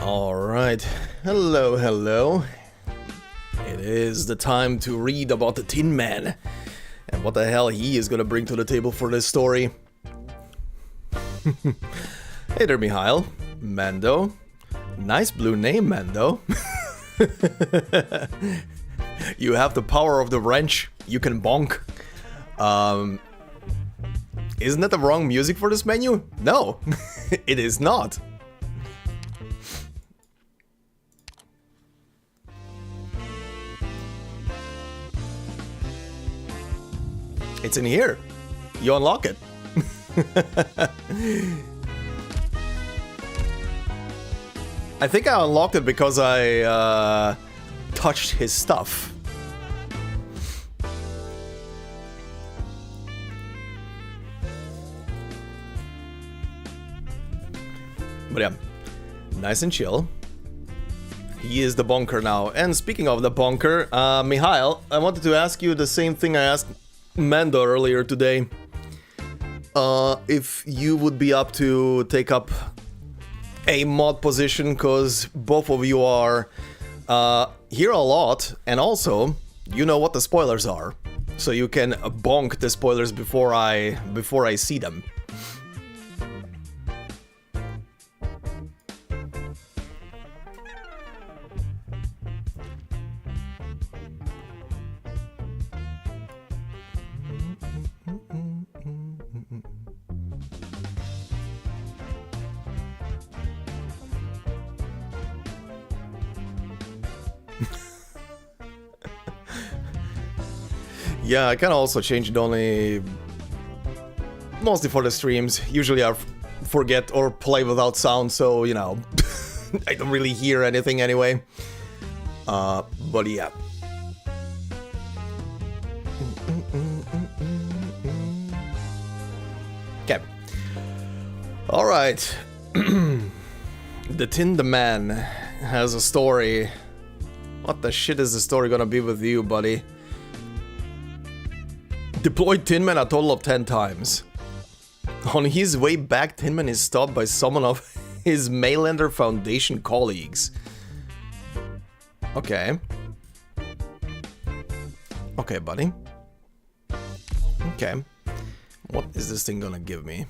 Alright, hello, hello. It is the time to read about the Tin Man and what the hell he is gonna bring to the table for this story. Hey there, Mihail. Mando. Nice blue name, Mando. You have the power of the wrench. You can bonk. Isn't that the wrong music for this menu? No, it is not. It's in here. You unlock it. I think I unlocked it because I touched his stuff. But yeah, nice and chill. He is the bunker now. And speaking of the bunker, Mihail, I wanted to ask you the same thing I asked Mando earlier today. If you would be up to take up a mod position, because both of you are here a lot, and also you know what the spoilers are, so you can bonk the spoilers before I see them. Yeah, I can also change it only mostly for the streams. Usually I forget or play without sound, so you know, I don't really hear anything anyway. But yeah. Okay. All right. The Tin Man has a story. What the shit is the story gonna be with you, buddy? Deployed Tin Man a total of 10 times. On his way back, Tin Man is stopped by someone of his Mainlander Foundation colleagues. Okay. Okay, buddy. Okay. What is this thing gonna give me?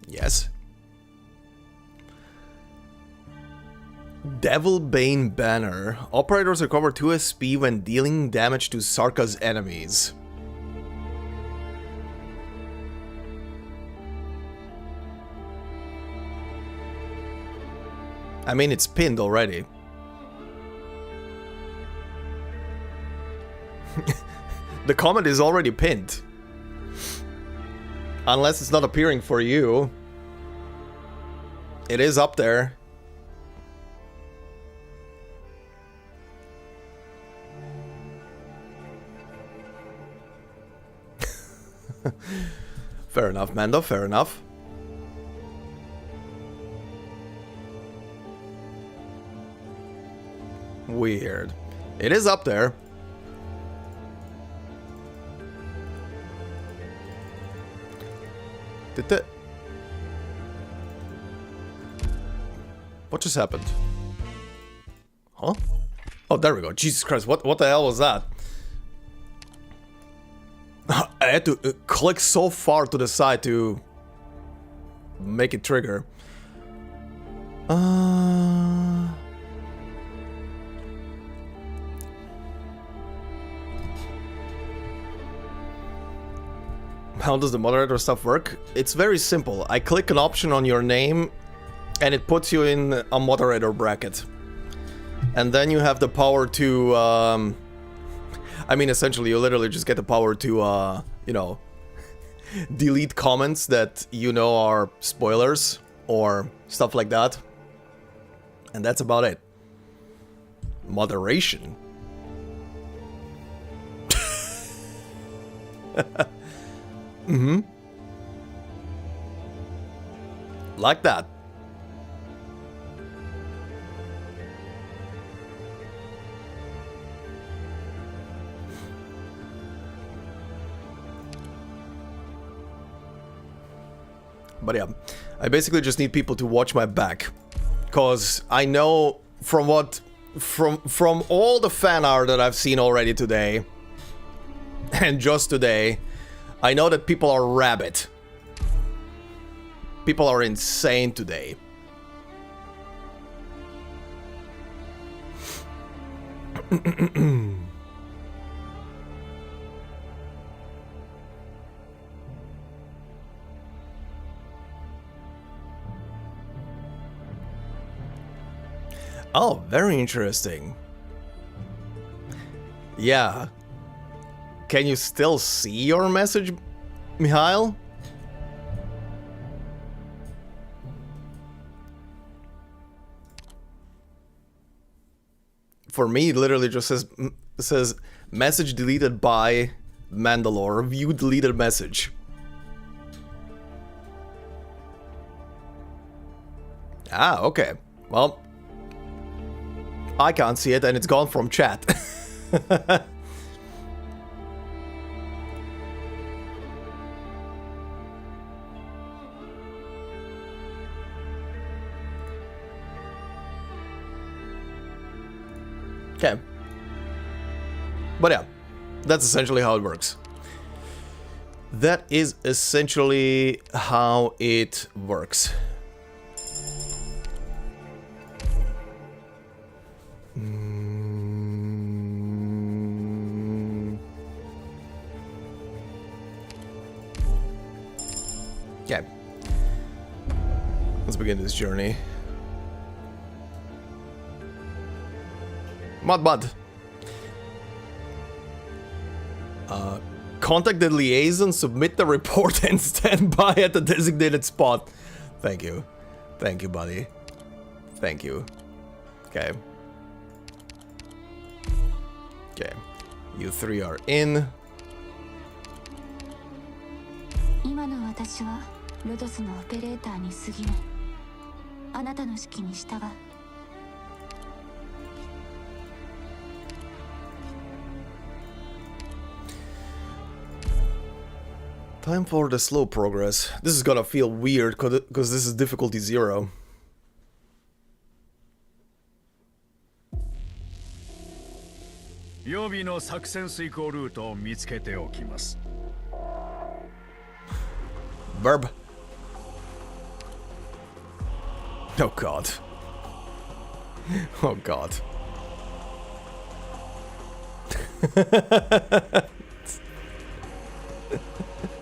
Yes. Devilbane Banner. Operators recover 2 SP when dealing damage to Sarka's enemies. I mean, it's pinned already. The comment is already pinned. Unless it's not appearing for you. It is up there. Fair enough, Mando, fair enough. Weird. It is up there. What just happened? Huh? Oh, there we go. Jesus Christ, what the hell was that? I had to click so far to the side to make it trigger. How does the moderator stuff work? It's very simple. I click an option on your name and it puts you in a moderator bracket. And then you have the power to I mean, essentially, you literally just get the power to, you know, delete comments that you know are spoilers or stuff like that. And that's about it. Moderation. Mm-hmm. Like that. But yeah, I basically just need people to watch my back. Cause I know from all the fan art that I've seen already today, and just today, I know that people are rabid. People are insane today. Oh, very interesting. Yeah. Can you still see your message, Mihail? For me, it literally just says message deleted by Mandalore. View deleted message. Ah, okay. Well, I can't see it and it's gone from chat. Okay. But yeah, that's essentially how it works. That is essentially how it works. Okay. Let's begin this journey. Mud. Contact the liaison, submit the report, and stand by at the designated spot. Thank you. Thank you, buddy. Thank you. Okay. Okay. You three are in. Time for the slow progress. This is gonna feel weird because this is difficulty 0. Verb. Oh god. Oh god.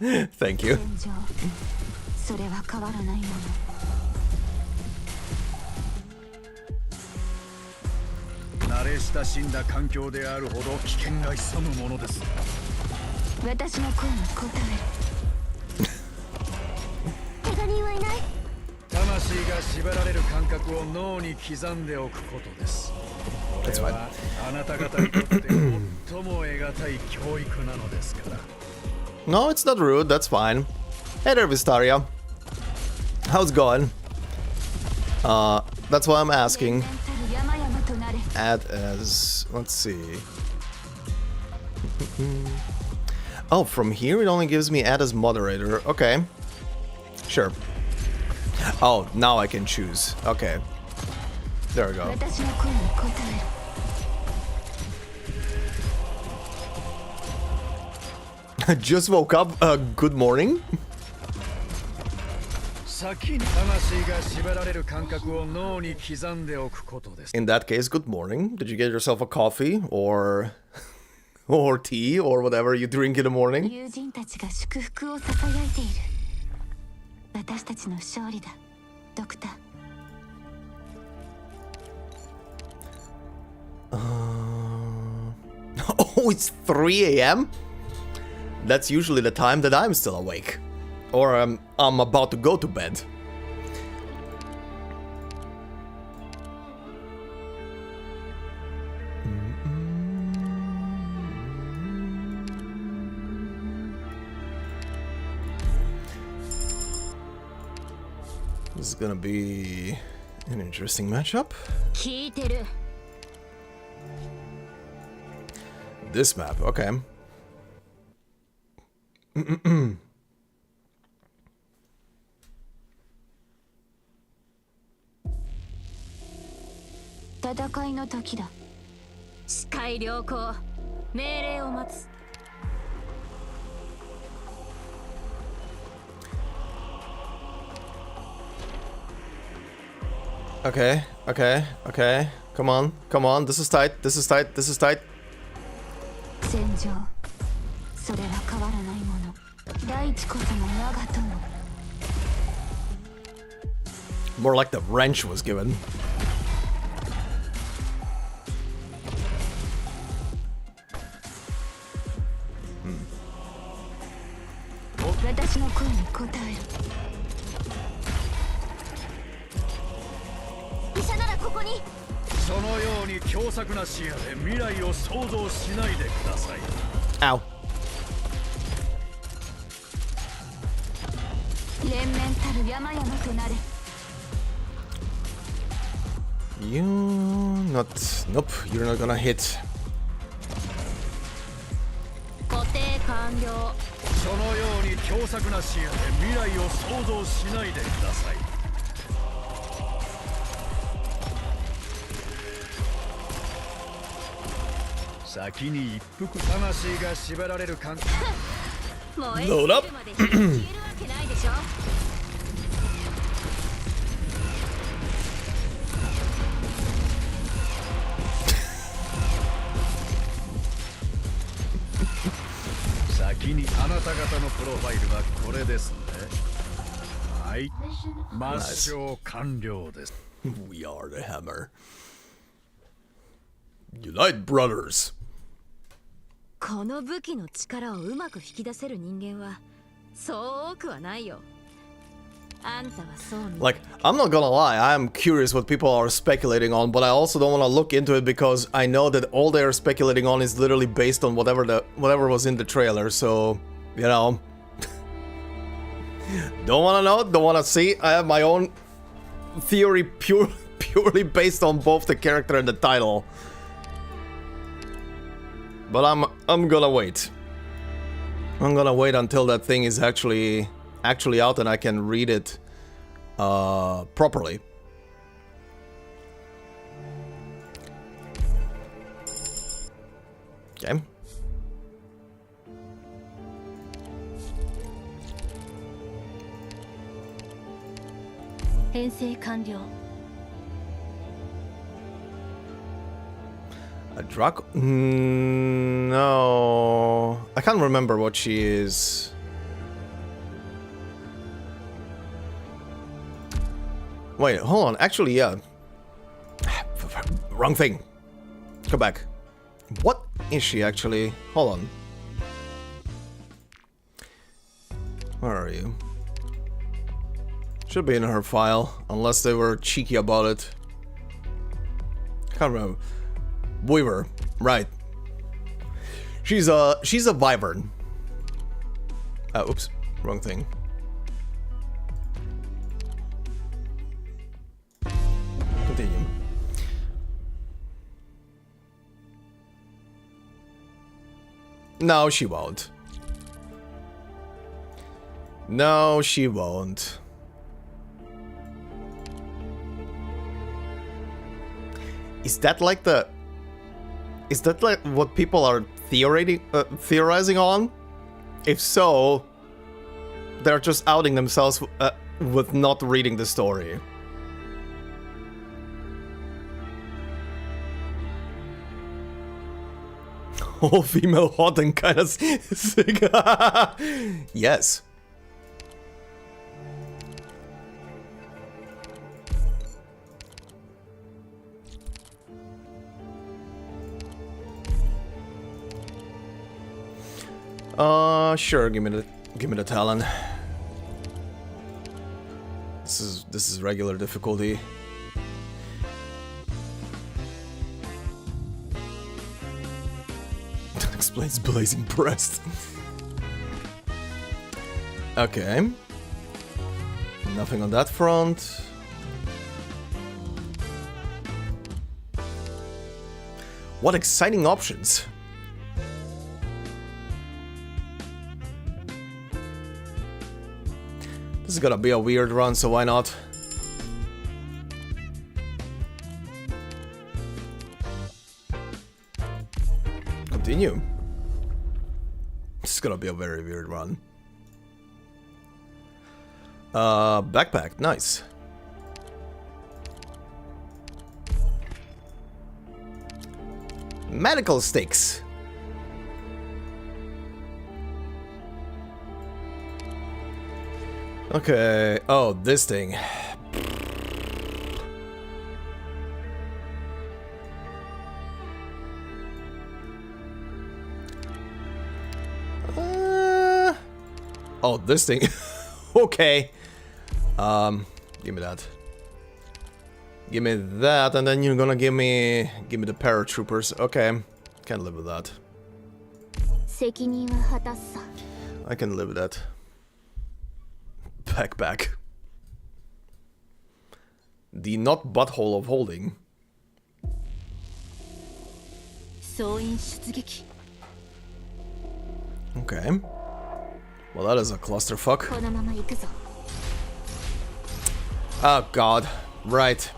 Thank you. That's fine. No, it's not rude, that's fine. Hey there, Vistaria. How's it going? That's why I'm asking. Add as... let's see. Oh, from here it only gives me add as moderator. Okay. Sure. Oh, now I can choose. Okay. There we go. I just woke up. Good morning. In that case, good morning. Did you get yourself a coffee or tea or whatever you drink in the morning? Oh, it's 3 AM? That's usually the time that I'm still awake. Or I'm about to go to bed. This is gonna be an interesting matchup. This map, okay. 戦いの時だ。視界良好。命令を待つ。Okay, okay, okay. Come on, come on. This is tight. This is tight. This is tight. 戦場。それは変わらないもの。大地こそが我が友。 More like the wrench was given. Hmm. 私の声に応える。医者ならここに。そのように狭窄な視野で未来を想像しないでください。Ow. 連綿たる山々となれ。 You not. Nope, you're not gonna hit. 固定完了。そのように狭窄な視野で未来を想像しないでください。先に一服魂が縛られる感じ。もうエッセルまで消えるわけないでしょ。先にあなた方のプロファイルはこれですね。はい、抹消完了です。We are the hammer. Unite, brothers. この武器の力をうまく引き出せる人間はそう多くはないよ。あんたはそう見。 Like, I'm not gonna lie, I'm curious what people are speculating on, but I also don't want to look into it because I know that all they are speculating on is literally based on whatever was in the trailer. So, you know, don't want to know, don't want to see. I have my own theory purely based on both the character and the title. But I'm gonna wait. I'm gonna wait until that thing is actually out and I can read it properly. Okay. A drug? No. I can't remember what she is. Wait, hold on. Actually, yeah. Wrong thing. Go back. What is she actually? Hold on. Where are you? Should be in her file, unless they were cheeky about it. Can't remember. Weaver, right. She's a wyvern. Oops, wrong thing. Continue. No, she won't. No, she won't. Is that like what people are theorizing on? If so, they're just outing themselves with not reading the story. All female hot and kind of sick. Yes. Sure, give me the talent. This is regular difficulty. Explains blazing breast. Okay. Nothing on that front. What exciting options. This is gonna be a weird run, so why not? continue. This is gonna be a very weird run. Backpack, nice. Medical sticks. Okay, oh, this thing. Oh, this thing. Okay. Give me that. Give me that, and then you're gonna give me the paratroopers. Okay, can live with that. I can live with that. Backpack. The not butthole of holding. Okay. Well, that is a clusterfuck. Oh god. Right.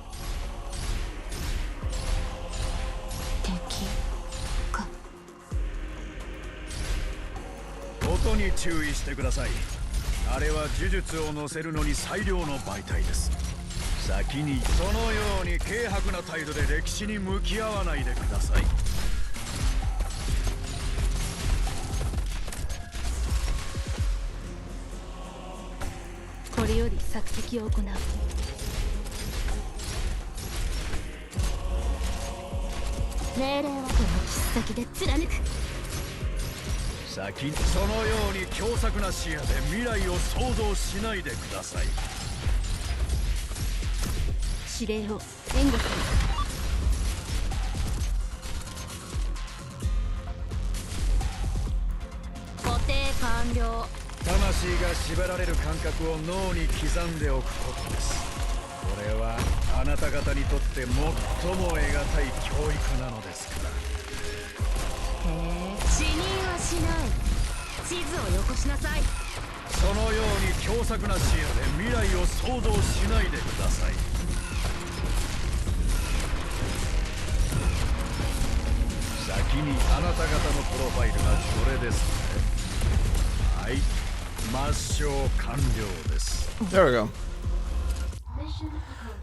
There we go.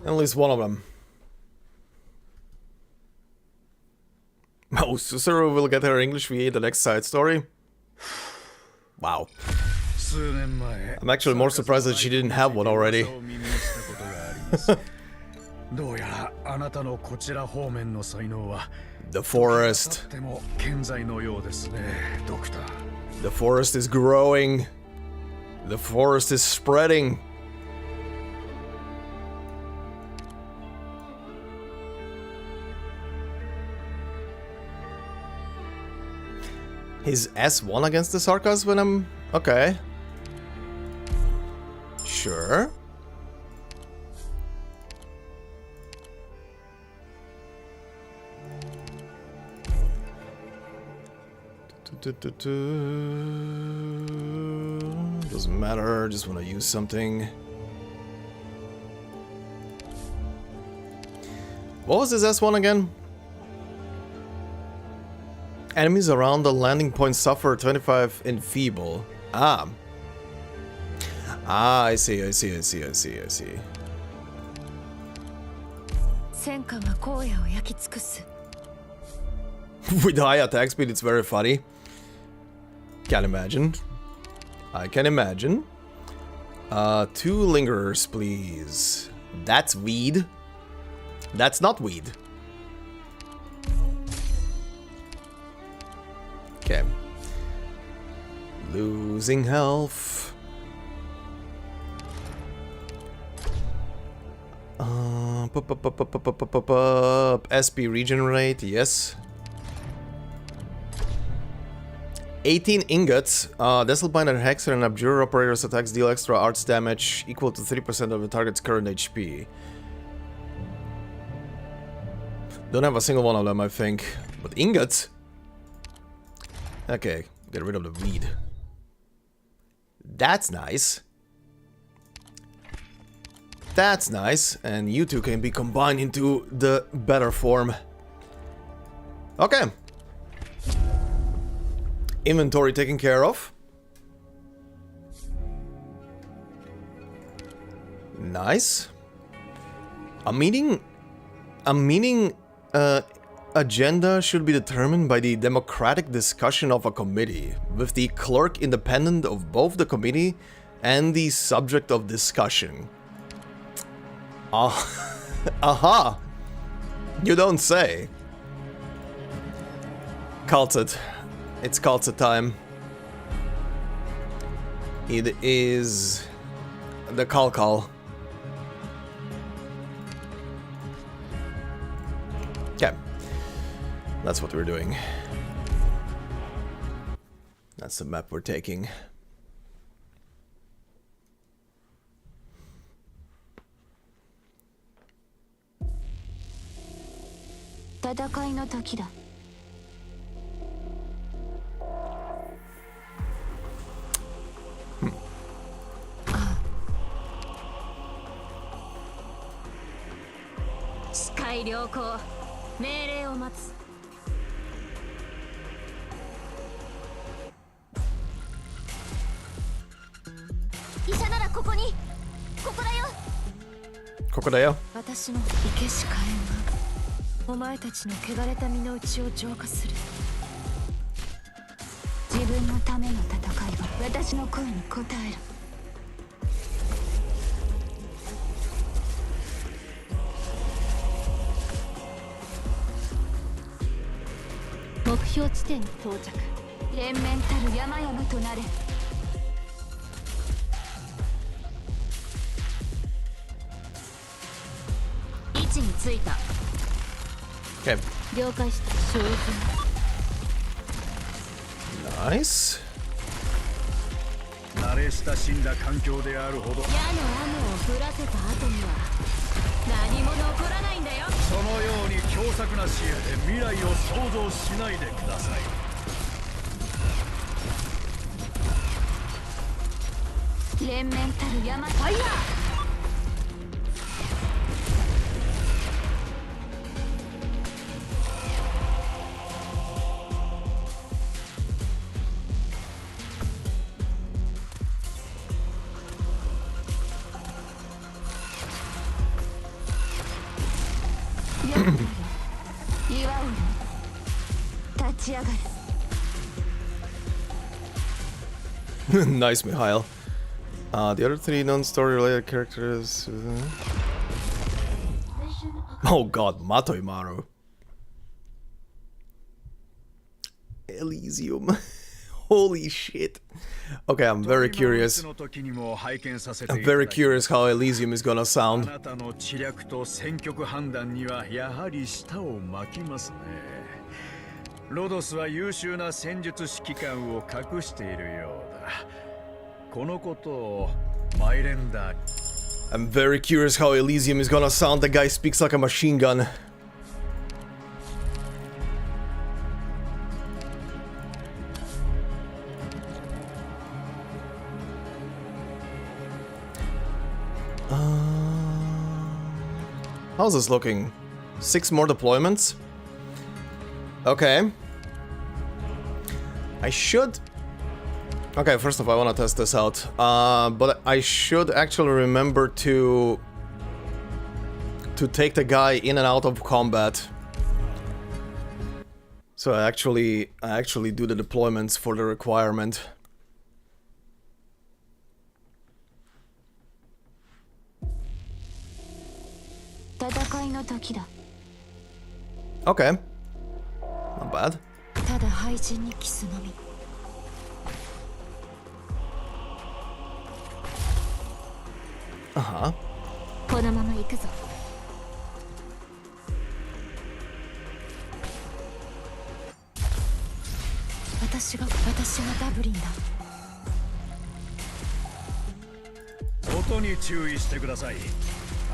At least one of them. Oh, Susaru will get her English VA the next side story? Wow. I'm actually more surprised that she didn't have one already. The forest. The forest is growing. The forest is spreading. His S1 against the Sarkas when I'm... Okay. Sure. Doesn't matter, just want to use something. What was his S1 again? Enemies around the landing point suffer 25 enfeeble. Ah. Ah, I see. With high attack speed, it's very funny. Can imagine. I can imagine. 2 lingerers, please. That's weed. That's not weed. Okay. Losing health. SP regenerate, yes. 18 ingots. Desselbind and Hexer and Abjurer operators attacks deal extra arts damage equal to 3% of the target's current HP. Don't have a single one of them, I think. But ingots? Okay, get rid of the weed. That's nice. That's nice. And you two can be combined into the better form. Okay. Inventory taken care of. Nice. A meeting agenda should be determined by the democratic discussion of a committee, with the clerk independent of both the committee and the subject of discussion. Aha! You don't say. Culted. It's culted time. It is the call. Okay. That's what we're doing. That's the map we're taking. Crocodile. 私の生けし火炎がお前たちの汚れた身の内を浄化する。自分のための戦いは私の声に応える。目標地点に到着。連綿たる山々となれ。位置についた。Okay. 了解した。将軍。Nice. 慣れ親しんだ環境であるほど矢の雨を降らせた後には何も残らないんだよ。そのように狭窄な視野で未来を想像しないでください。連綿たる山ファイヤー。Nice, Mikhail. The other three non-story-related characters... Oh god, Matoimaru. Elysium. Holy shit. Okay, I'm very curious. I'm very curious how Elysium is gonna sound. ロドスは優秀な戦術指揮官を隠しているようだ。このことをマイレンダー。I'm very curious how Elysium is gonna sound. The guy speaks like a machine gun. How's this looking? 6 more deployments? Okay. I should... Okay, first off, I want to test this out. But I should actually remember to take the guy in and out of combat. So I actually do the deployments for the requirement. Okay. Not bad. Uh-huh. このまま行くぞ。私がダブリンだ。音に注意してください。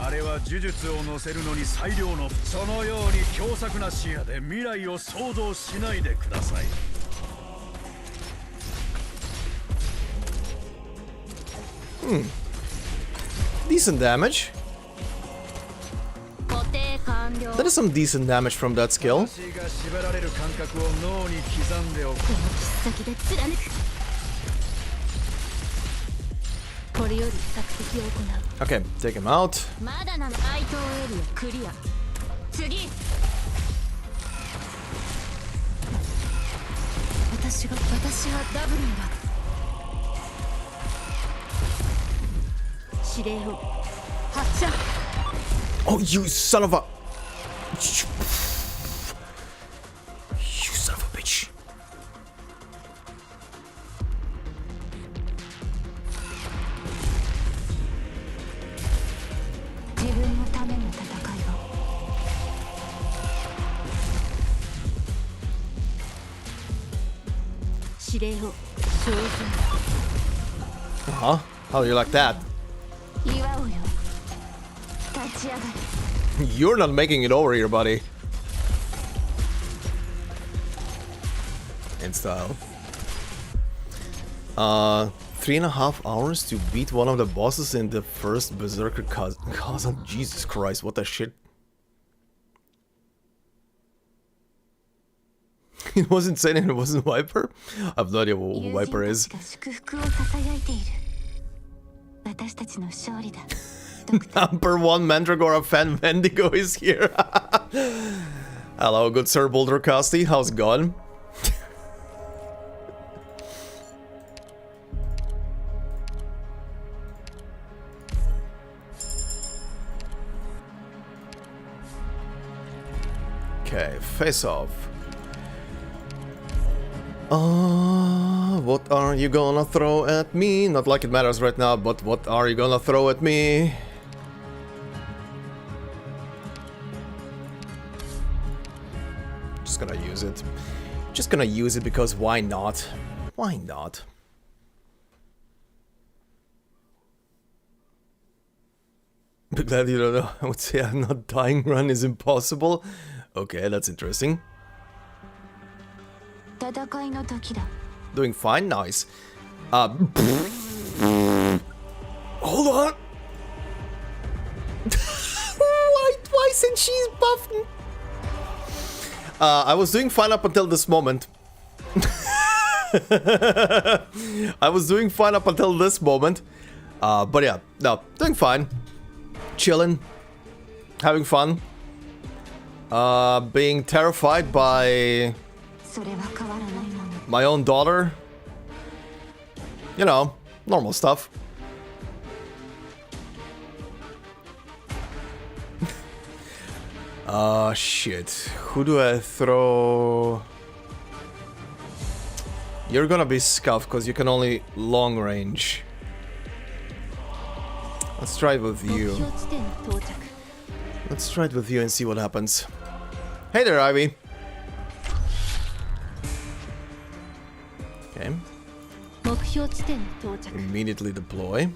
あれは呪術を乗せるのに最良の、そのように狭窄な視野で未来を想像しないでください。Decent damage. 固定完 That is some decent damage from that skill. 私が縛られる感覚を脳に刻んでおく。この切先で貫く。これより索敵を行う。 Okay, take him out. まだなの。該当エリアクリア。次。私はダブルンだ。指令を発射。 Oh, you son of a... You son of a bitch. 自分のための戦いを。指令を照準。 Huh? How do you like that? 祝おうよ。立ち上がれ。 You're not making it over here, buddy. In style. 3.5 hours to beat one of the bosses in the first Berserker Kazan. Jesus Christ, what the shit? It wasn't Insane and it wasn't Viper? I have no idea what Viper is. 祝福を囁いている。私たちの勝利だ。 Number 1 Mandragora fan Wendigo is here. Hello, good sir Boulder Casti. How's it going? Okay, face off. What are you gonna throw at me? Not like it matters right now, but what are you gonna throw at me? Just gonna use it. Just gonna use it because why not? Why not? Be glad you don't know. I would say I'm not dying run is impossible. Okay, that's interesting. 戦いの時だ。 Doing fine, nice. Hold on. Why isn't she buffed? I was doing fine up until this moment. I was doing fine up until this moment. But yeah, no, doing fine. Chilling. Having fun. Being terrified by それは変わらないもの。 my own daughter. You know, normal stuff. Shit. Who do I throw? You're gonna be scuffed because you can only long range. Let's try it with you. 目標地点に到着。 Let's try it with you and see what happens. Hey there, Ivy. Okay. 目標地点に到着。 Immediately deploy.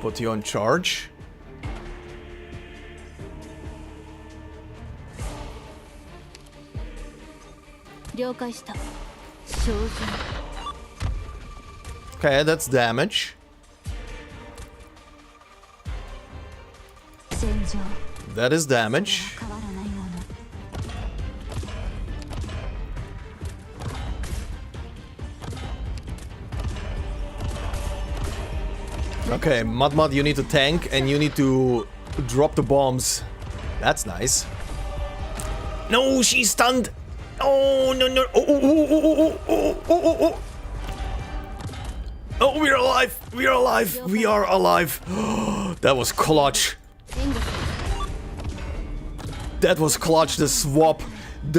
Put you on charge. 了解した。照準。 Okay, that's damage. 戦場。 That is damage. 変わらないもの。 Okay, Mud, you need to tank and you need to drop the bombs. That's nice. No, she's stunned. Oh, no, no. Oh, oh, oh, oh, oh, oh, oh, oh. Oh, we're alive. We are alive. We are alive. That was clutch. 援護する。 That was clutch. The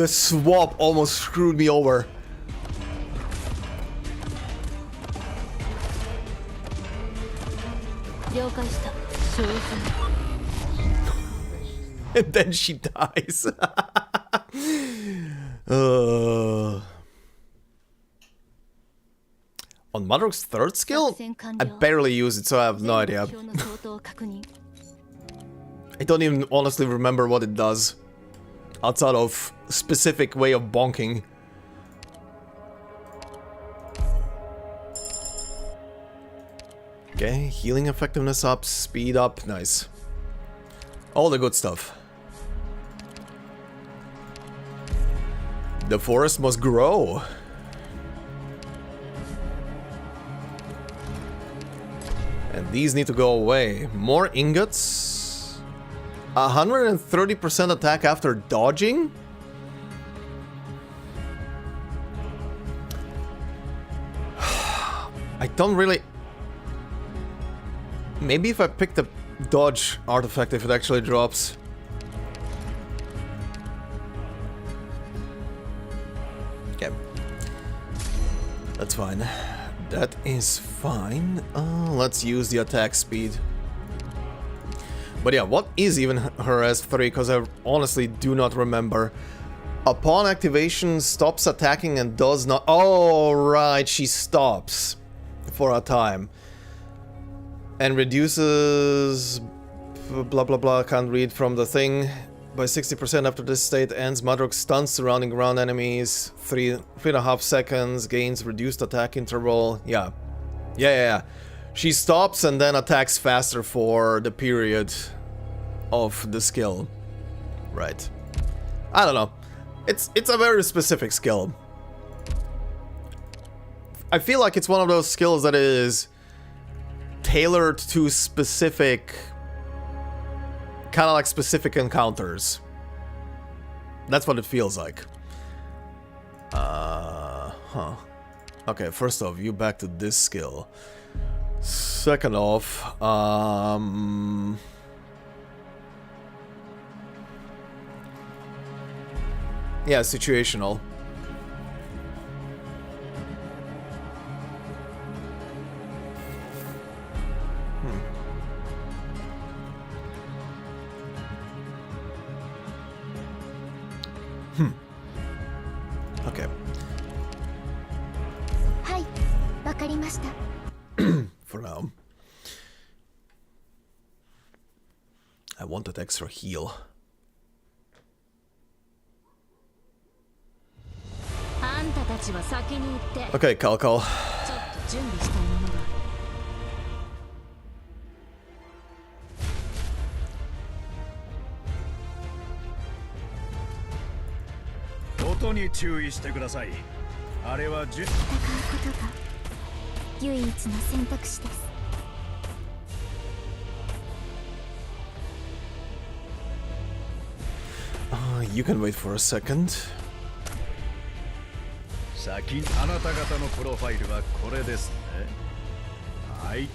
swap almost screwed me over. 了解した。照準。 And then she dies. On Mudrock's third skill? I barely use it, so I have no idea. 目標の相当を確認。 I don't even honestly remember what it does. Outside of specific way of bonking. Okay, healing effectiveness up, speed up, nice. All the good stuff. The forest must grow. And these need to go away. More ingots. 130% attack after dodging? I don't really... Maybe if I pick the dodge artifact, if it actually drops. Okay. That's fine. That is fine. Let's use the attack speed. But yeah, what is even her S3? Because I honestly do not remember. Upon activation, stops attacking and does not... Oh, right, she stops for a time. And reduces... blah blah blah, can't read from the thing. By 60% after this state ends, Madrox stuns surrounding ground enemies. 3.5 seconds, gains reduced attack interval. Yeah. Yeah. She stops and then attacks faster for the period of the skill. Right. I don't know. It's a very specific skill. I feel like it's one of those skills that is tailored to specific... kind of like specific encounters. That's what it feels like. Okay, first off, you back to this skill. Second off, yeah, situational. Okay. For now. I want that extra heal. Okay, Calcal. You can wait for a second. 先あなた方のプロファイルはこれですね。はい、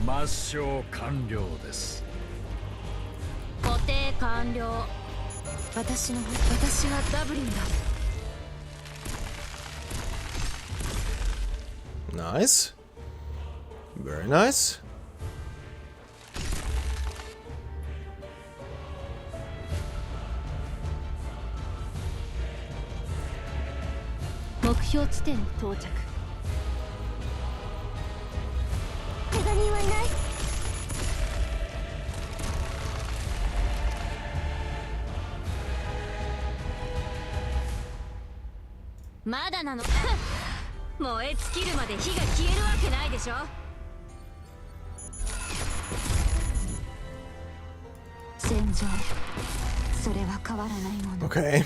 抹消完了です。固定完了。私はダブリンだ。Nice. Very nice. Mada 燃え尽きるまで火が消えるわけないでしょ。戦場、それは変わらないもの。Okay.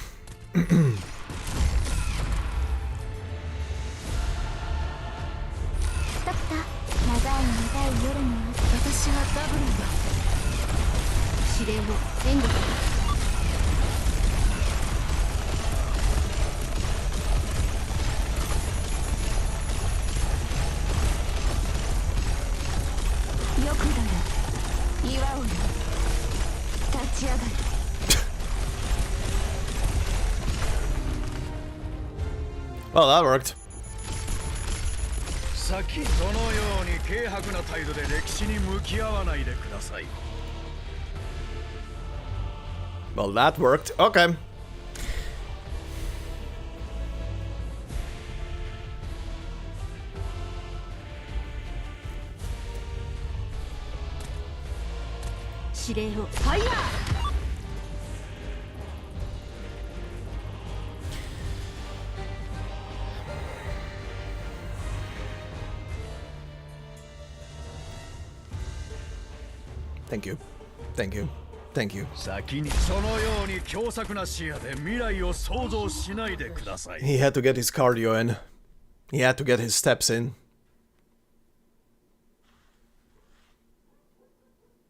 夜に私はダブルだ。指令を援護する。よくだよ。岩を立ち上がる。Well, that worked. 先そのように軽薄な態度で歴史に向き合わないでください。Well, that worked. Okay. Thank you. Thank you. Thank you. 先にそのように狭窄な視野で未来を想像しないでください。 He had to get his cardio in. He had to get his steps in.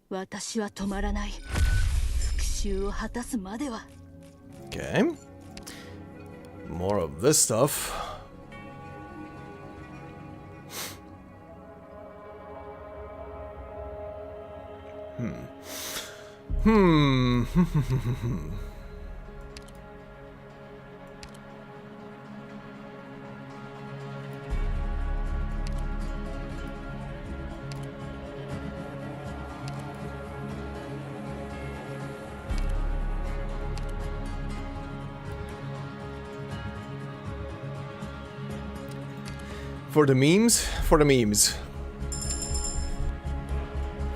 私は止まらない。復讐を果たすまでは。 Okay. More of this stuff. For the memes? For the memes.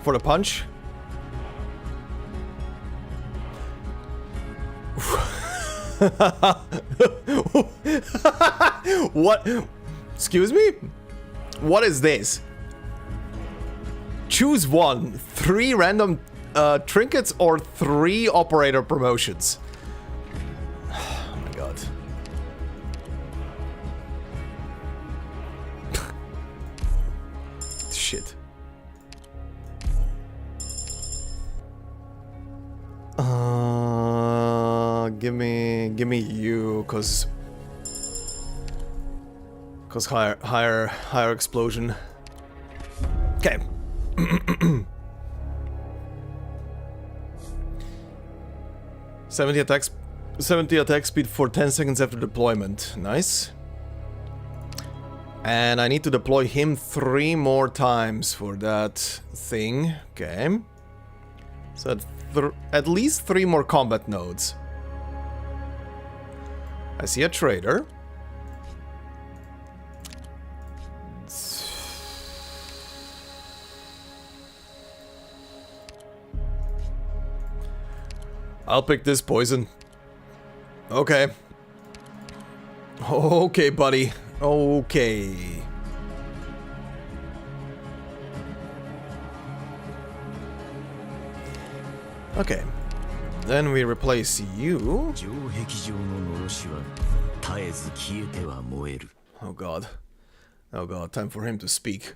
For the punch? What? Excuse me? What is this? Choose one. 3 random trinkets or 3 operator promotions. Oh my god. Shit. Give me you, cause higher explosion. Okay. 70 attack speed for 10 seconds after deployment. Nice. And I need to deploy him 3 more times for that thing. Okay. So at least 3 more combat nodes. I see a trader. I'll pick this poison. Okay. Okay, buddy. Okay. Okay. Then we replace you. Oh god. Oh god, time for him to speak.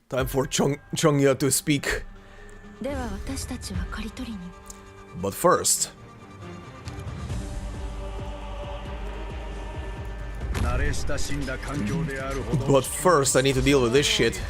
Time for Chongya to speak. But first... But first, I need to deal with this shit.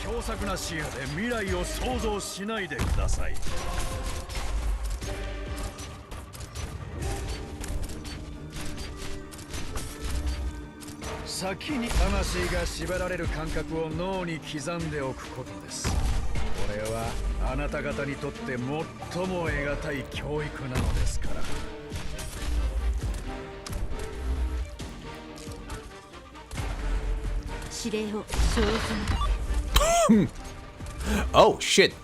Oh shit.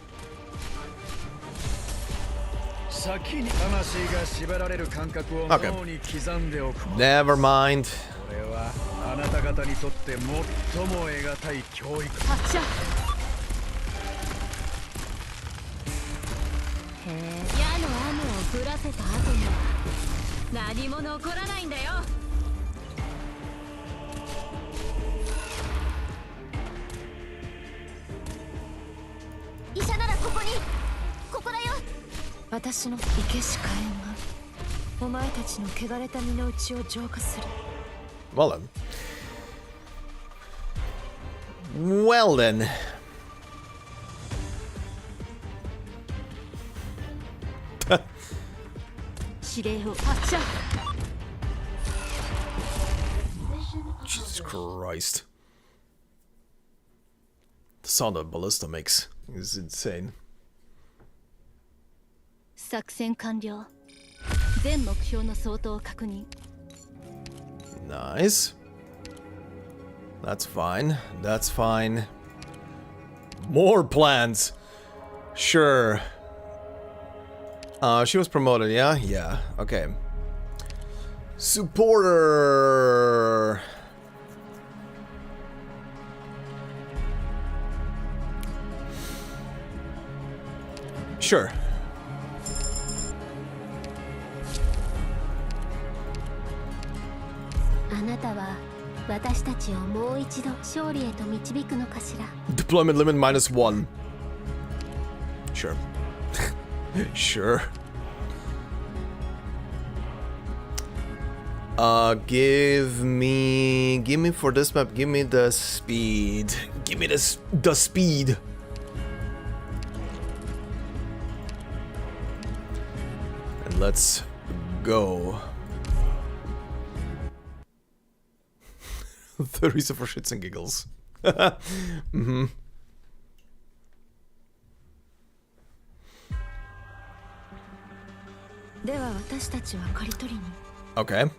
Okay. Never mind. Well then. Well then. Jesus Christ. The sound that ballista makes is insane. Nice. That's fine. That's fine. More plans. Sure. She was promoted, yeah? Yeah. Okay. Supporter. Sure. あなたは私たちをもう一度勝利へと導くのかしら。 Deployment limit -1. Sure. Sure. Give me for this map, give me the speed. Give me the speed. And let's go. 30 for shits and giggles. Mm-hmm. では私たちは刈り取りに。 Okay.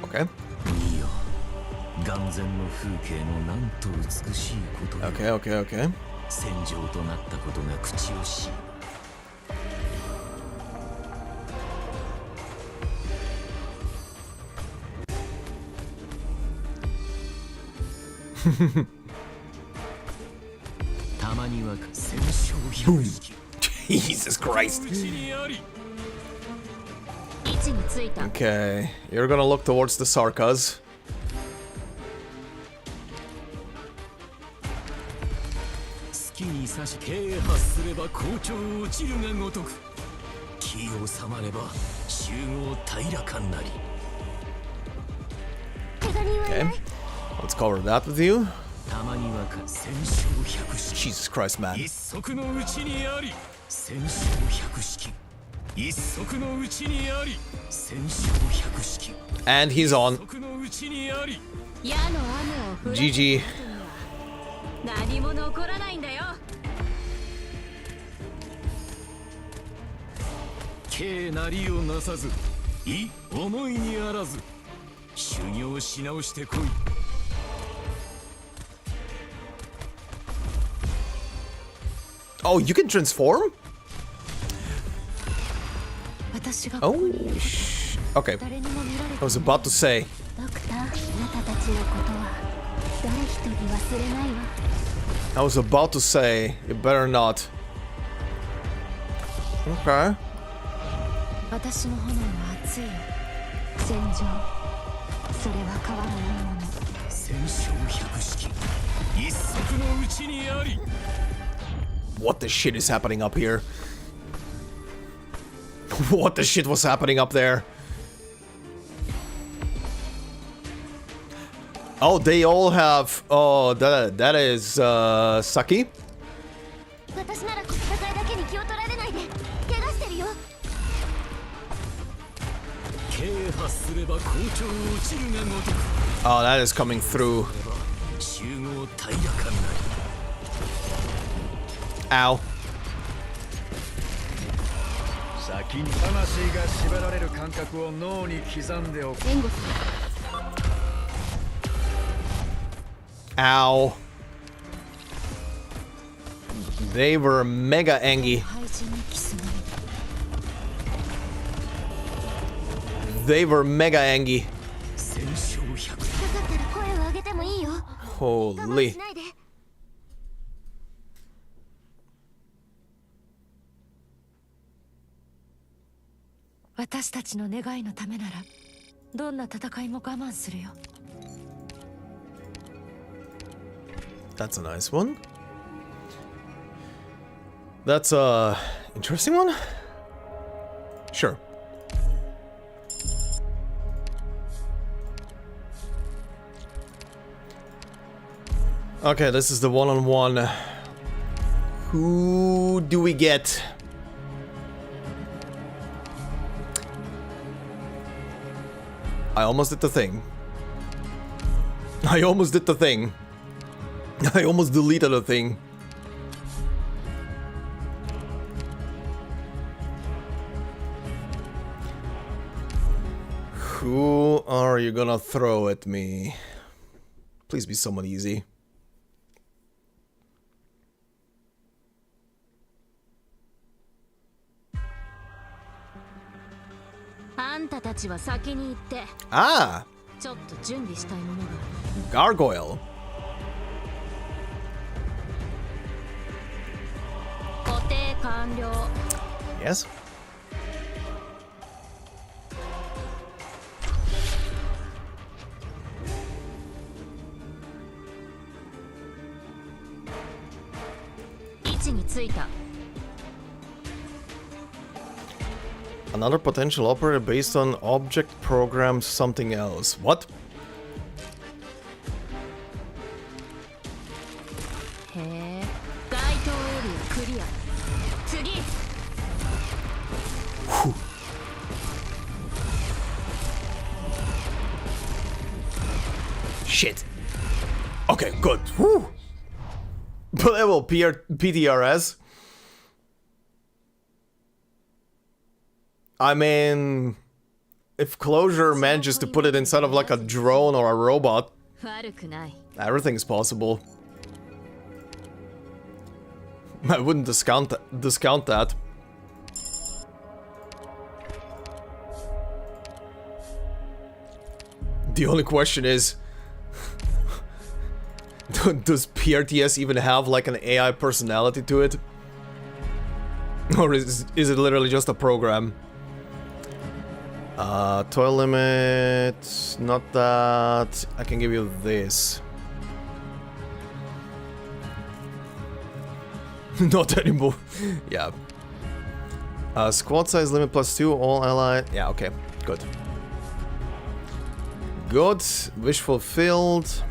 Okay. いいよ。眼前の風景のなんと美しいことよ。 Okay, okay, okay. 戦場となったことが口惜しい。たまには戦勝百式。 Jesus Christ. うちにあり。 位置についた。 Okay, you're gonna look towards the Sarkas. 好きに差し啓発すれば校長落ちるがごとく。気を収まれば集合平らかなり。 Okay, let's cover that with you. たまには戦勝百式。 Jesus Christ, man. 一足のうちにあり戦勝百式。一足のうちにあり戦勝百式。 And he's on. 一足のうちにあり。矢の雨を降らせる GG. 何も残らないんだよ。敬なりをなさず、い思いにあらず、修行し直してこい。 Oh, you can transform? 私が Oh, ここにいる。 okay. 誰にも見られ I て was about to say. ドクター、あなたたちのことは誰一人忘れないわ。 I was about to say. You better not. Okay. 私の炎は熱いよ。戦場。それは変わらないもの。戦勝百式。一足のうちにあり。 What the shit is happening up here? What the shit was happening up there? Oh, they all have. Oh, that is Saki. 私なら戦いだけに気を取られないで。怪我してるよ。啓発すれば校長落ちるがごとく。 Oh, that is coming through. 集合平らかなり。 Ow. 先に魂が縛られる感覚を脳に刻んでおく。援護する。 Ow. They were mega angry. 廃人にキスのみ。 They were mega angry. 戦勝百。かかったら声を上げてもいいよ。我慢 Holy. しないで。私たちの願いのためならどんな戦いも我慢するよ。 That's a nice one. That's a interesting one. Sure. Okay, this is the one-on-one. Who do we get? I almost did the thing. I almost did the thing. I almost deleted a thing. Who are you gonna throw at me? Please be someone easy. あんたたちは先に行って Ah! ちょっと準備したいものがある。 Gargoyle. 固定完了。 Yes. Another potential operator based on object program something else. What? へえ。該当エリアクリア。次。 Shit. Okay, good. Whew. Level PTRS. I mean, if Closure manages to put it inside of like a drone or a robot, 悪くない。 everything's possible. I wouldn't discount that. The only question is, does PRTS even have like an AI personality to it? Or is it literally just a program? Toil limit, not that. I can give you this. Not anymore. Yeah. Squad size limit +2, all allied. Yeah, okay, good. Good, wish fulfilled.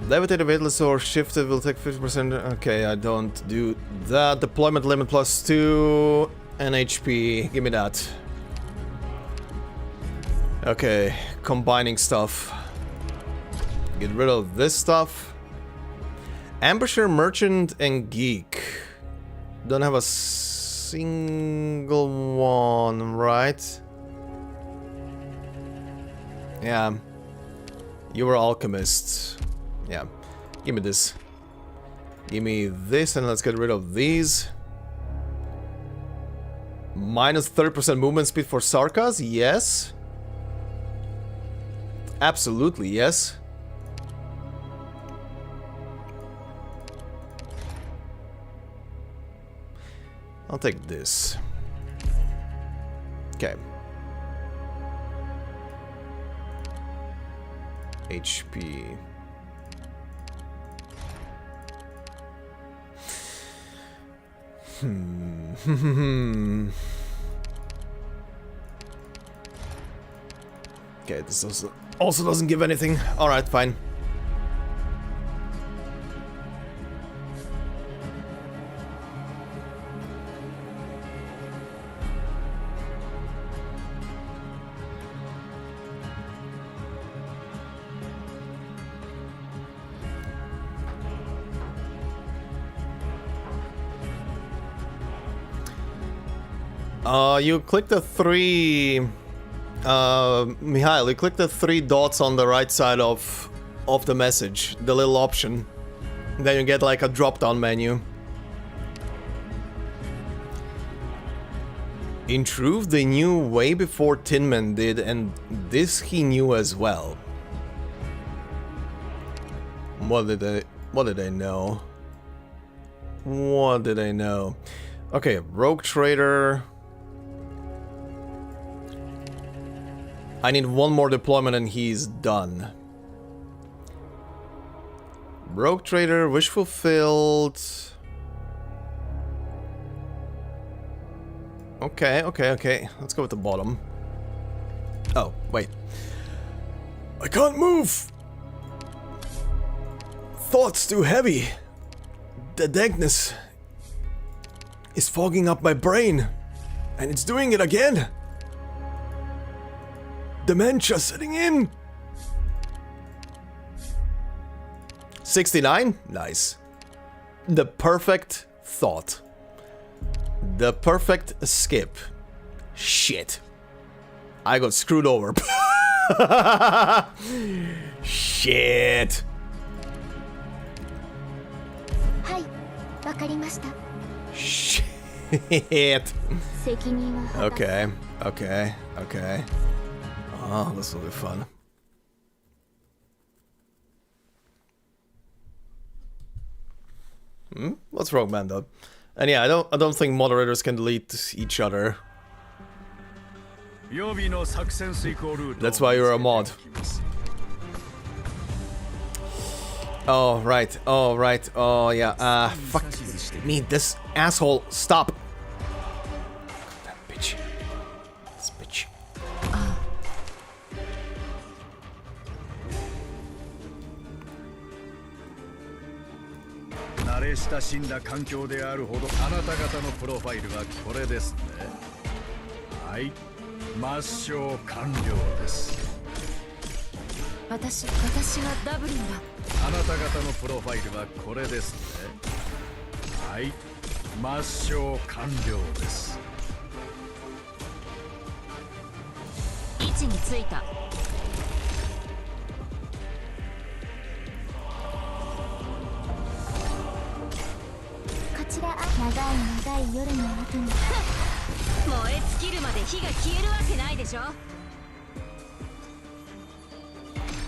Levitated, weightless, or shifted will take 50%. Okay, I don't do that. Deployment limit +2 and HP. Give me that. Okay, combining stuff. Get rid of this stuff. Ambusher, Merchant, and Geek. Don't have a single one, right? Yeah. You were Alchemists. Yeah. Give me this. Give me this, and let's get rid of these. Minus 30% movement speed for Sarkas? Yes. Absolutely, yes. I'll take this. Okay. HP. Okay, this also doesn't give anything. Alright, fine. You click the three... Mihail, you click the three dots on the right side of the message, the little option. Then you get like a drop-down menu. In truth, they knew way before Tin Man did, and this he knew as well. What did they know? What did they know? Okay, Rogue Trader. I need one more deployment and he's done. Rogue Trader, wish fulfilled. Okay. Let's go with the bottom. Oh, wait. I can't move! Thoughts too heavy. The dankness is fogging up my brain. And it's doing it again. Dementia setting in. 69? Nice. The perfect thought. The perfect skip. Shit. I got screwed over. Shit. はい、わかりました。 Shit. 責任は果たす。 Okay. Oh, this will be fun. What's wrong, man? Though, and yeah, I don't think moderators can delete each other. That's why you're a mod. Oh right, oh right, oh yeah. Fuck me, this asshole. Stop. That bitch. This bitch. 慣れ親しんだ環境であるほどあなた方のプロファイルはこれですね。はい、抹消完了です。私はダブリンだ。あなた方のプロファイルはこれですね。はい、抹消完了です。位置についた。長い夜の後に燃え尽きるまで火が消えるわけないでしょ。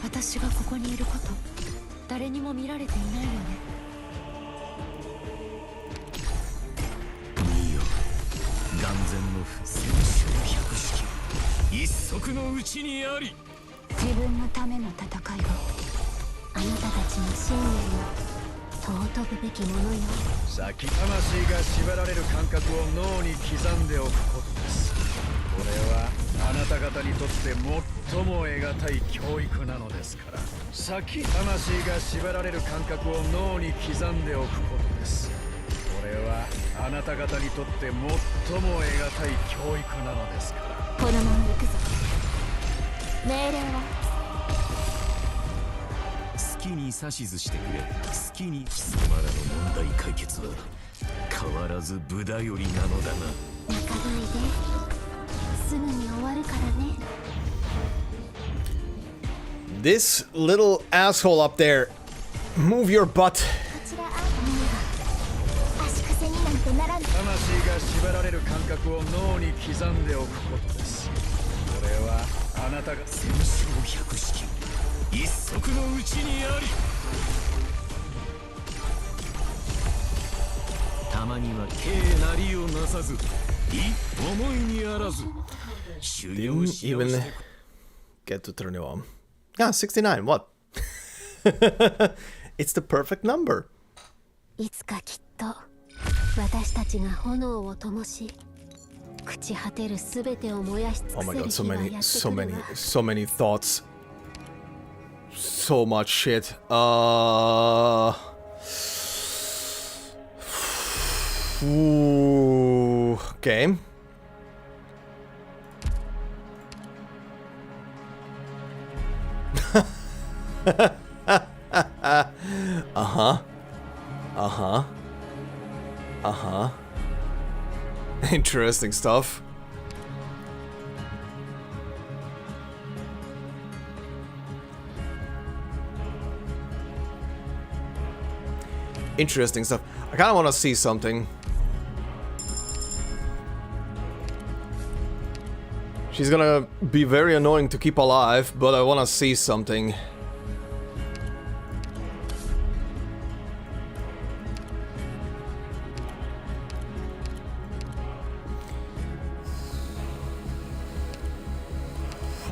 私がここにいること誰にも見られていないよね。見よ、眼前の戦勝百式一足のうちにあり。自分のための戦いをあなたたちの信念を尊ぶべきものよ。先魂が縛られる感覚を脳に刻んでおくことです。これはあなた方にとって最も得難い教育なのですから。先魂が縛られる感覚を脳に刻んでおくことです。これはあなた方にとって最も得難い教育なのですから。このまま行くぞ。命令は好きに指図してくれ。好きに。貴様らの問題解決は変わらず無駄よりなのだな。泣かないですぐに終わるからね。 This little asshole up there, move your butt. こちら足かせになんてならん。魂が縛られる感覚を脳に刻んでおくことです。これはあなたが戦勝百式一足のうちにあり。たまには敬なりをなさず、思いにあらず。Didn't even get to turn it on. Yeah, 69. What? It's the perfect number. いつかきっと私たちが炎を灯し、朽ち果てるすべてを燃やし尽 Oh く my せる god, 日が so やって many, くるわ。 so many thoughts. So much shit. Ooh, okay. Interesting stuff. Interesting stuff. I kind of want to see something. She's gonna be very annoying to keep alive, but I want to see something.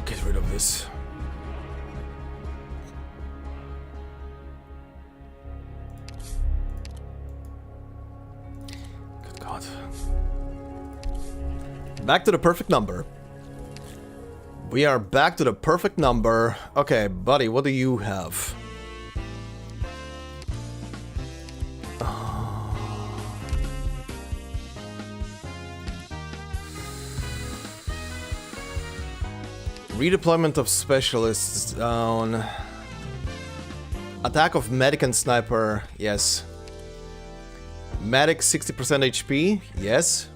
Get rid of this. Good God. Back to the perfect number. We are back to the perfect number. Okay, buddy, what do you have? Redeployment of specialists down. Attack of medic and sniper, yes. Medic 60% HP, yes.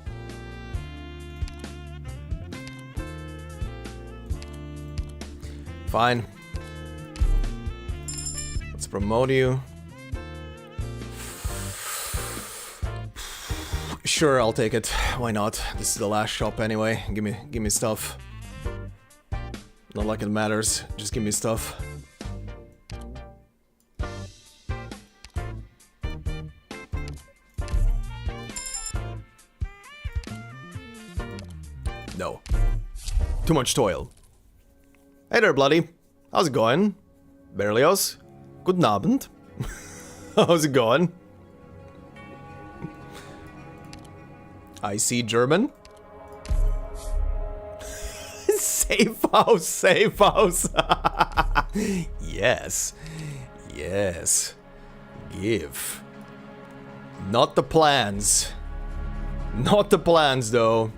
Fine. Let's promote you. Sure, I'll take it. Why not? This is the last shop anyway. Give me stuff. Not like it matters. Just give me stuff. No. Too much toil. Hey there, Bloody. How's it going? Berlioz? Guten Abend. How's it going? I see German. Safe house, safe house. Yes. Yes. Give. Not the plans. Not the plans, though.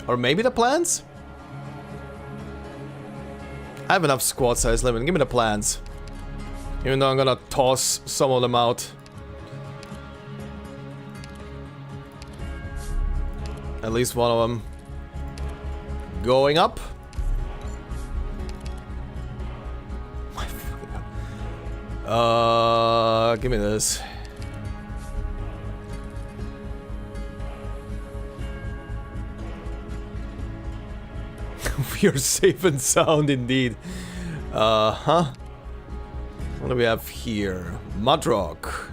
Or maybe the plans? I have enough squad size limit. Give me the plans. Even though I'm gonna toss some of them out. At least one of them. Going up. My fucking God. Give me this. We are safe and sound indeed. Huh? What do we have here? Mudrock.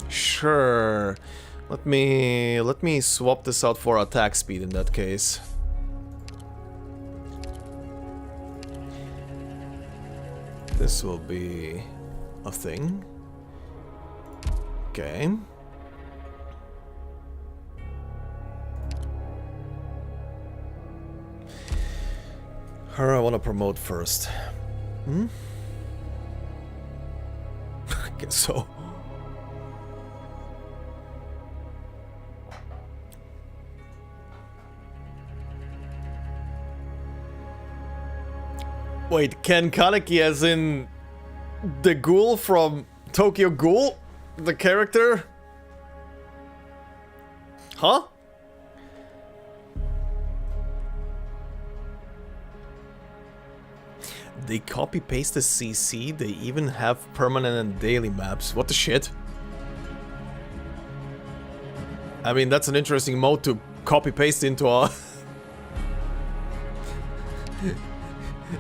Sure. Let me swap this out for attack speed in that case. This will be a thing. Okay. Her I want to promote first. Hmm? I guess so. Wait, Ken Kaneki as in the ghoul from Tokyo Ghoul? The character? Huh? They copy-paste the CC, they even have permanent and daily maps. What the shit? I mean, that's an interesting mode to copy-paste into a...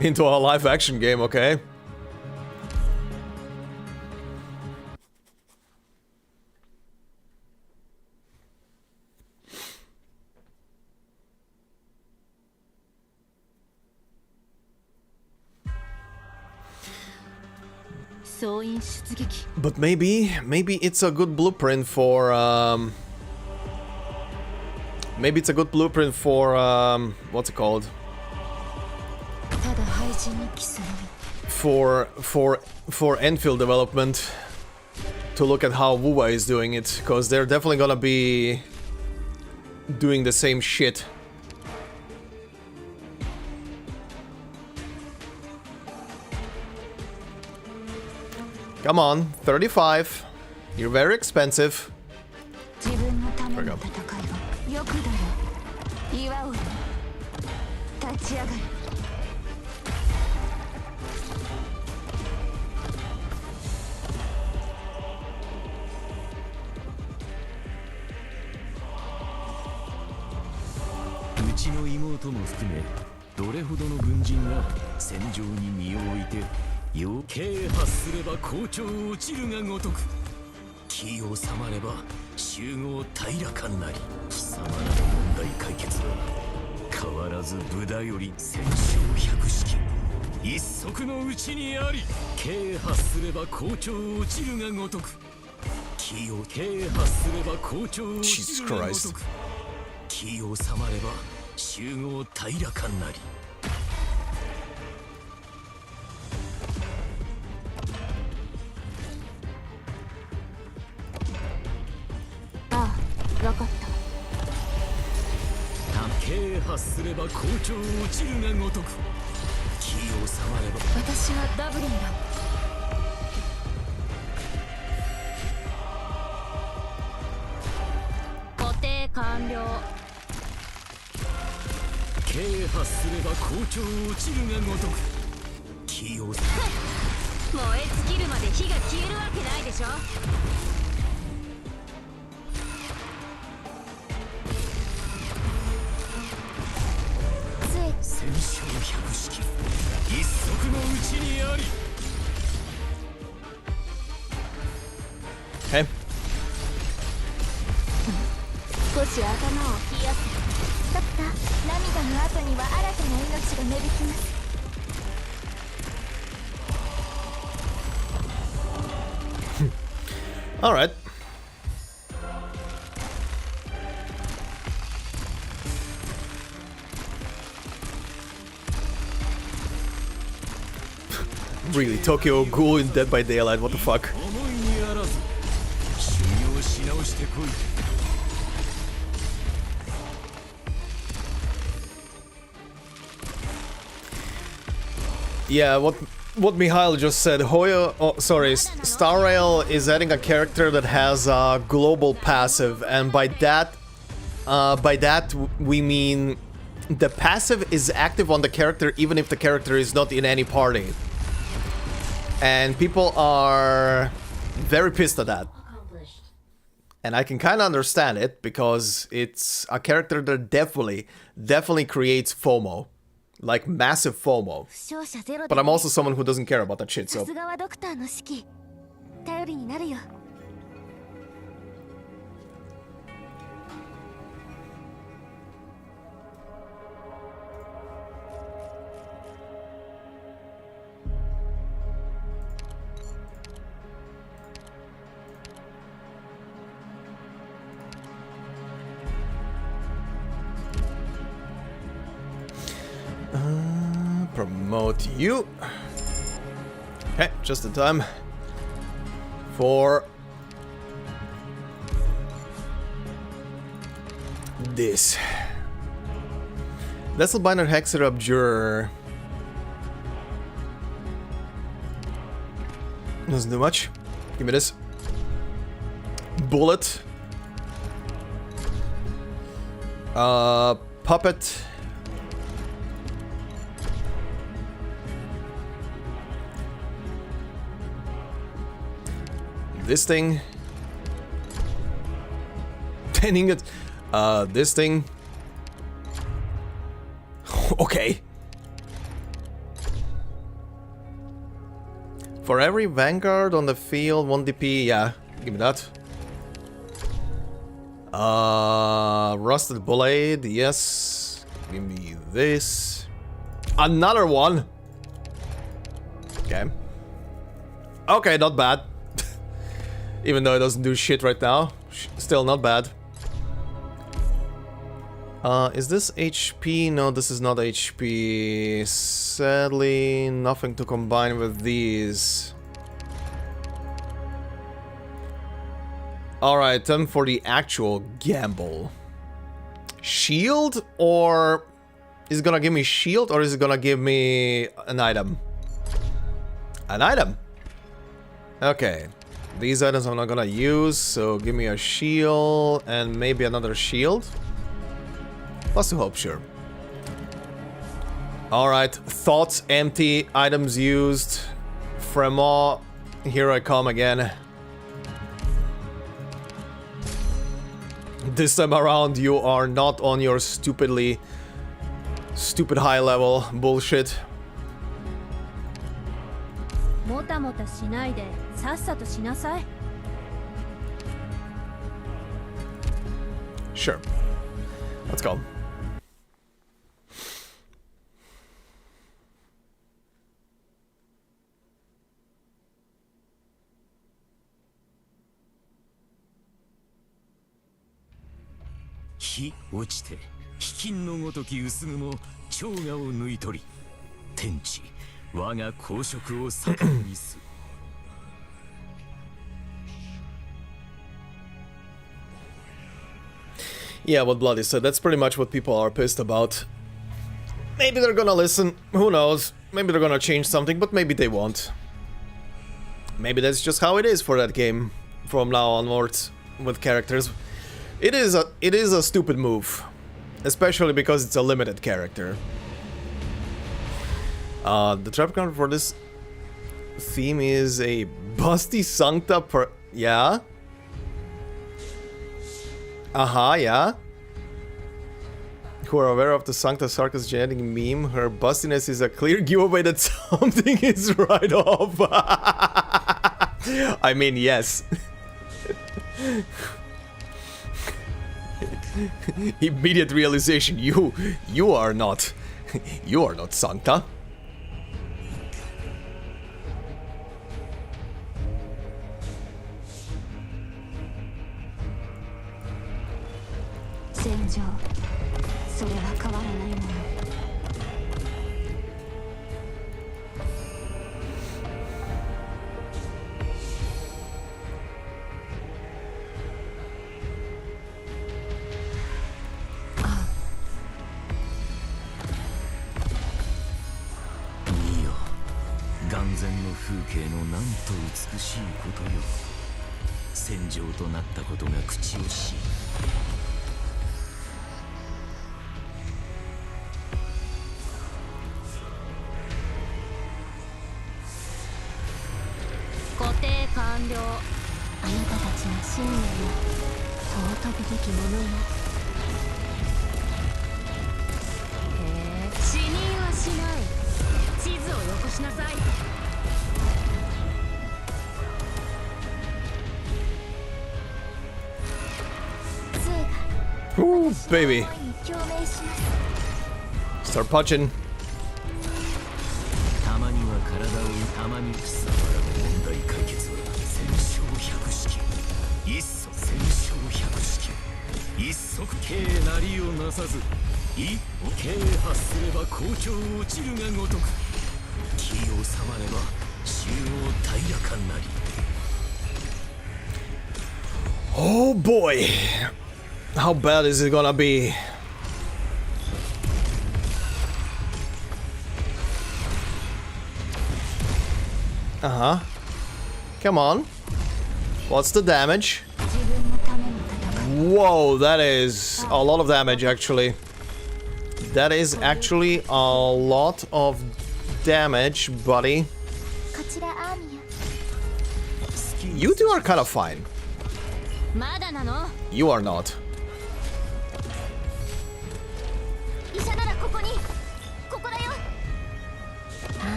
into a live-action game, okay? But maybe it's a good blueprint for maybe it's a good blueprint for what's it called? For Enfield development to look at how Wuwa is doing it, because they're definitely gonna be doing the same shit. Come on, 35. You're very expensive. There we go. K 発すれば好調落ちるがごとく気を収まれば集合平らかなり貴様らの問題解決は変わらず無駄より戦勝百式一足のうちにあり K 発すれば好調落ちるがごとく気を K 発すれば好調落ちるがごとく気を収まれば集合平らかなりわかった。K 発すれば好調落ちるがごとく気を収まれば私はダブリンだ。固定完了。K 発すれば好調落ちるがごとく気を燃え尽きるまで火が消えるわけないでしょ。戦勝百式一足のうちにあり Okay. 少し頭を冷やす。ドクター、涙の後には新たな命が芽吹きます。All right. Really, Tokyo Ghoul in Dead by Daylight, what the fuck? Yeah, what Mihail just said, Star Rail is adding a character that has a global passive, and by that we mean the passive is active on the character even if the character is not in any party. And people are very pissed at that. And I can kind of understand it, because it's a character that definitely creates FOMO. Like massive FOMO. But I'm also someone who doesn't care about that shit, so... Promote you. Okay, just in time for this. Vesselbinder Hexer Abjurer. Doesn't do much. Give me this. Bullet. Puppet. This thing. 10 ingots. This thing. Okay. For every Vanguard on the field, 1 DP. Yeah, give me that. Rusted Blade. Yes. Give me this. Another one. Okay. Okay, not bad. Even though it doesn't do shit right now. Still not bad. Is this HP? No, this is not HP. Sadly, nothing to combine with these. Alright, time for the actual gamble. Shield? Or is it gonna give me shield, or is it gonna give me an item? An item! Okay. These items I'm not gonna use, so give me a shield and maybe another shield. Plus 2 hope, sure. Alright, thoughts empty, items used. Fremont, here I come again. This time around you are not on your stupid high level bullshit. Sure. Let's go. Yeah, what Bloody said, that's pretty much what people are pissed about. Maybe they're gonna listen, who knows? Maybe they're gonna change something, but maybe they won't. Maybe that's just how it is for that game from now onwards with characters. It is a stupid move, especially because it's a limited character. The trap card for this theme is a busty Sancta per... Yeah? Yeah. Who are aware of the Sancta Sarkis genetic meme, her bustiness is a clear giveaway that something is right off. I mean, yes. Immediate realization, you are not Santa. Ooh, baby. Start punching. Oh boy. How bad is it gonna be? Uh-huh. Come on. What's the damage? Whoa, that is a lot of damage, actually. That is actually a lot of damage, buddy. You two are kind of fine. You are not.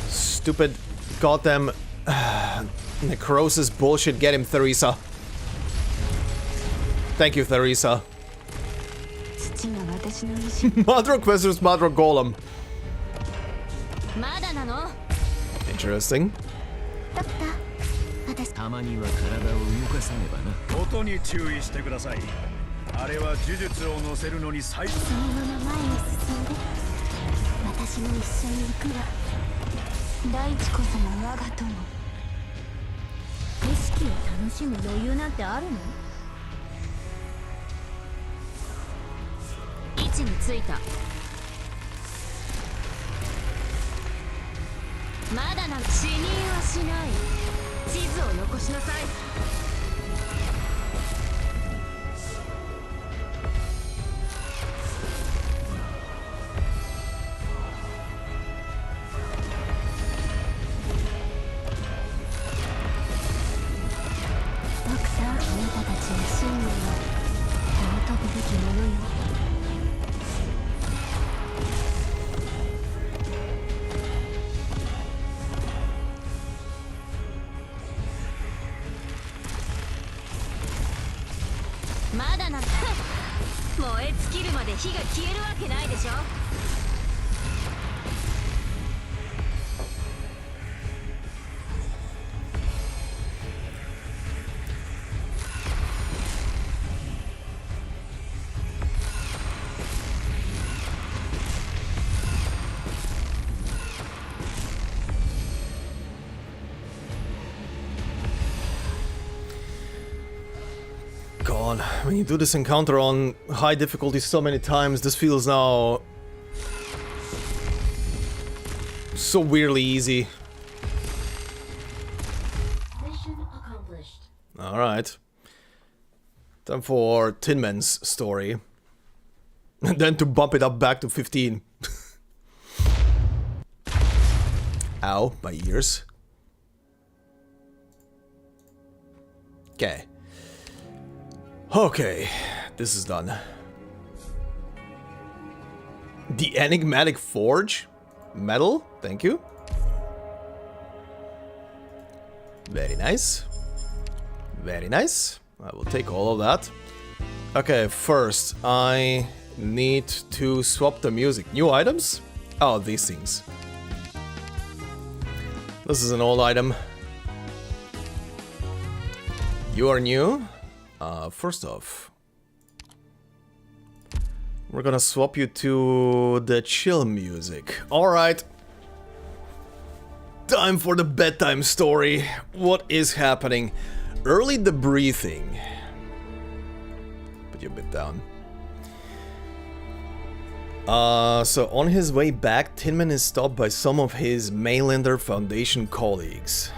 Stupid goddamn necrosis bullshit. Get him, Theresa. Thank you, Theresa. Madrok versus Madrok Golem. Interesting. たまには体を動かさねばな。音に注意してください。あれは呪術を乗せるのに最初。そのまま前へ進んで。私も一緒に行くわ。大地こそが我が友。景色を楽しむ余裕なんてあるの？位置についた。まだな。死人はしない。地図をよこしなさい。ドクター、あなたたちの信念は尊ぶべきものよ。まだな。燃え尽きるまで火が消えるわけないでしょ。God, when you do this encounter on high difficulty so many times, this feels now so weirdly easy. Mission accomplished. Alright. Time for Tin Man's story. And then to bump it up back to 15. Ow, my ears. Okay. Okay, this is done. The enigmatic forge? Metal? Thank you. Very nice. Very nice. I will take all of that. Okay, first, I need to swap the music. New items? Oh, these things. This is an old item. You are new. First off, we're gonna swap you to the chill music. Alright. Time for the bedtime story. What is happening? Early debriefing. Put you a bit down. So on his way back, Tin Man is stopped by some of his Mainlander Foundation colleagues.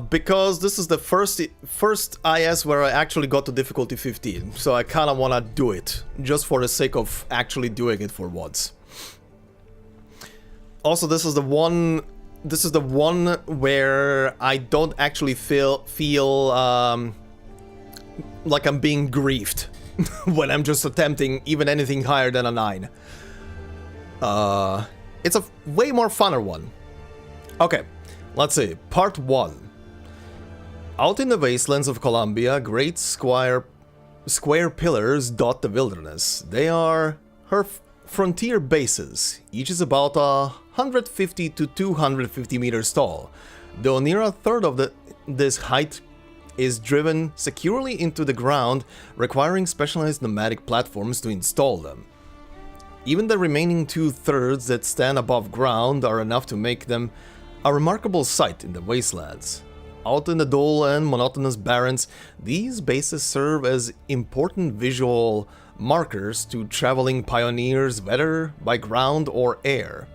Because this is the first IS where I actually got to difficulty 15, so I kind of want to do it, just for the sake of actually doing it for once. Also, this is the one where I don't actually feel like I'm being griefed when I'm just attempting even anything higher than a 9. It's a way more funner one. Okay. Let's see, part 1. Out in the wastelands of Columbia, great square pillars dot the wilderness. They are her frontier bases. Each is about 150 to 250 meters tall, though near a third of this height is driven securely into the ground, requiring specialized pneumatic platforms to install them. Even the remaining 2/3 that stand above ground are enough to make them a remarkable sight in the wastelands. Out in the dull and monotonous barrens, these bases serve as important visual markers to traveling pioneers, whether by ground or air.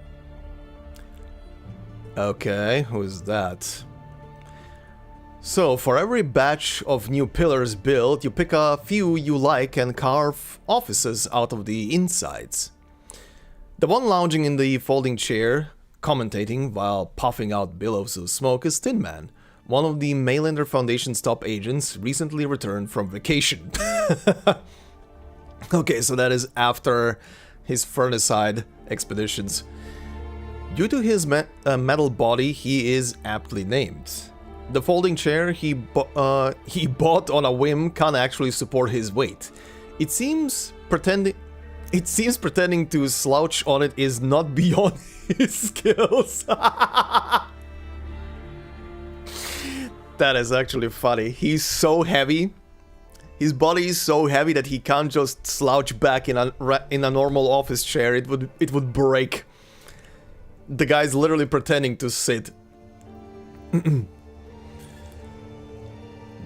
Okay, who is that? So, for every batch of new pillars built, you pick a few you like and carve offices out of the insides. The one lounging in the folding chair, commentating while puffing out billows of smoke, is Tin Man, one of the Mainlander Foundation's top agents, recently returned from vacation. Okay, so that is after his Furnace-side expeditions. Due to his metal body, he is aptly named. The folding chair he bought on a whim can't actually support his weight. It seems pretending to slouch on it is not beyond his skills. That is actually funny. He's so heavy. His body is so heavy that he can't just slouch back in a normal office chair. It would break. The guy's literally pretending to sit.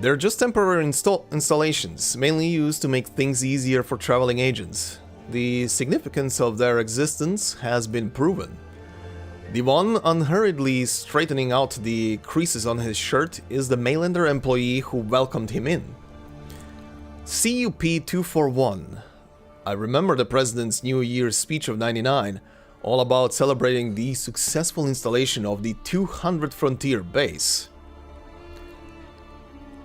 They're just temporary installations, mainly used to make things easier for traveling agents. The significance of their existence has been proven. The one unhurriedly straightening out the creases on his shirt is the Mainlander employee who welcomed him in. CUP-241. I remember the President's New Year's speech of '99, all about celebrating the successful installation of the 200 Frontier base.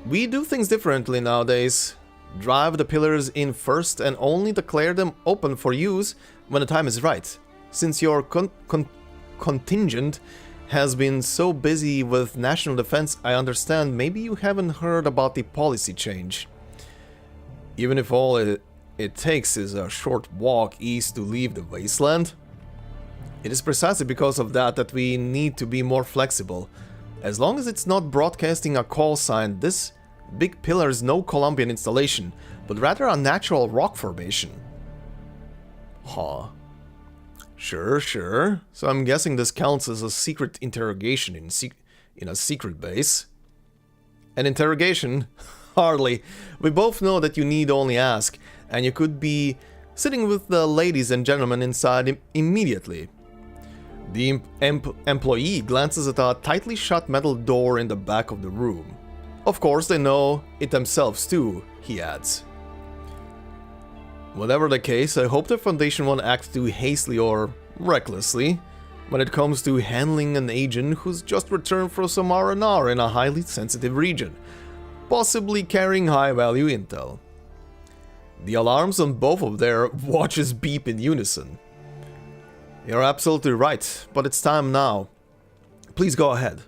We do things differently nowadays. Drive the pillars in first and only declare them open for use when the time is right. Since your contingent has been so busy with national defense, I understand maybe you haven't heard about the policy change. Even if all it takes is a short walk east to leave the wasteland. It is precisely because of that we need to be more flexible. As long as it's not broadcasting a call sign, this big pillar is no Colombian installation, but rather a natural rock formation. Huh. Sure. So I'm guessing this counts as a secret interrogation in a secret base. An interrogation? Hardly. We both know that you need only ask, and you could be sitting with the ladies and gentlemen inside immediately. The employee glances at a tightly shut metal door in the back of the room. Of course, they know it themselves too, he adds. Whatever the case, I hope the Foundation won't act too hastily or recklessly. when it comes to handling an agent who's just returned from some R&R in a highly sensitive region, possibly carrying high-value intel. The alarms on both of their watches beep in unison. You're absolutely right, but it's time now. Please go ahead.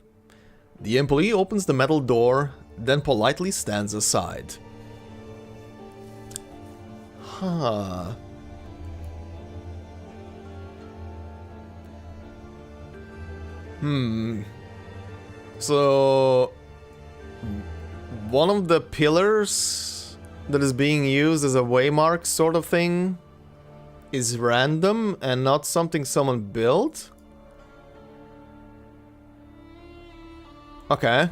The employee opens the metal door, then politely stands aside. Huh. So, one of the pillars that is being used as a waymark sort of thing is random and not something someone built? Okay.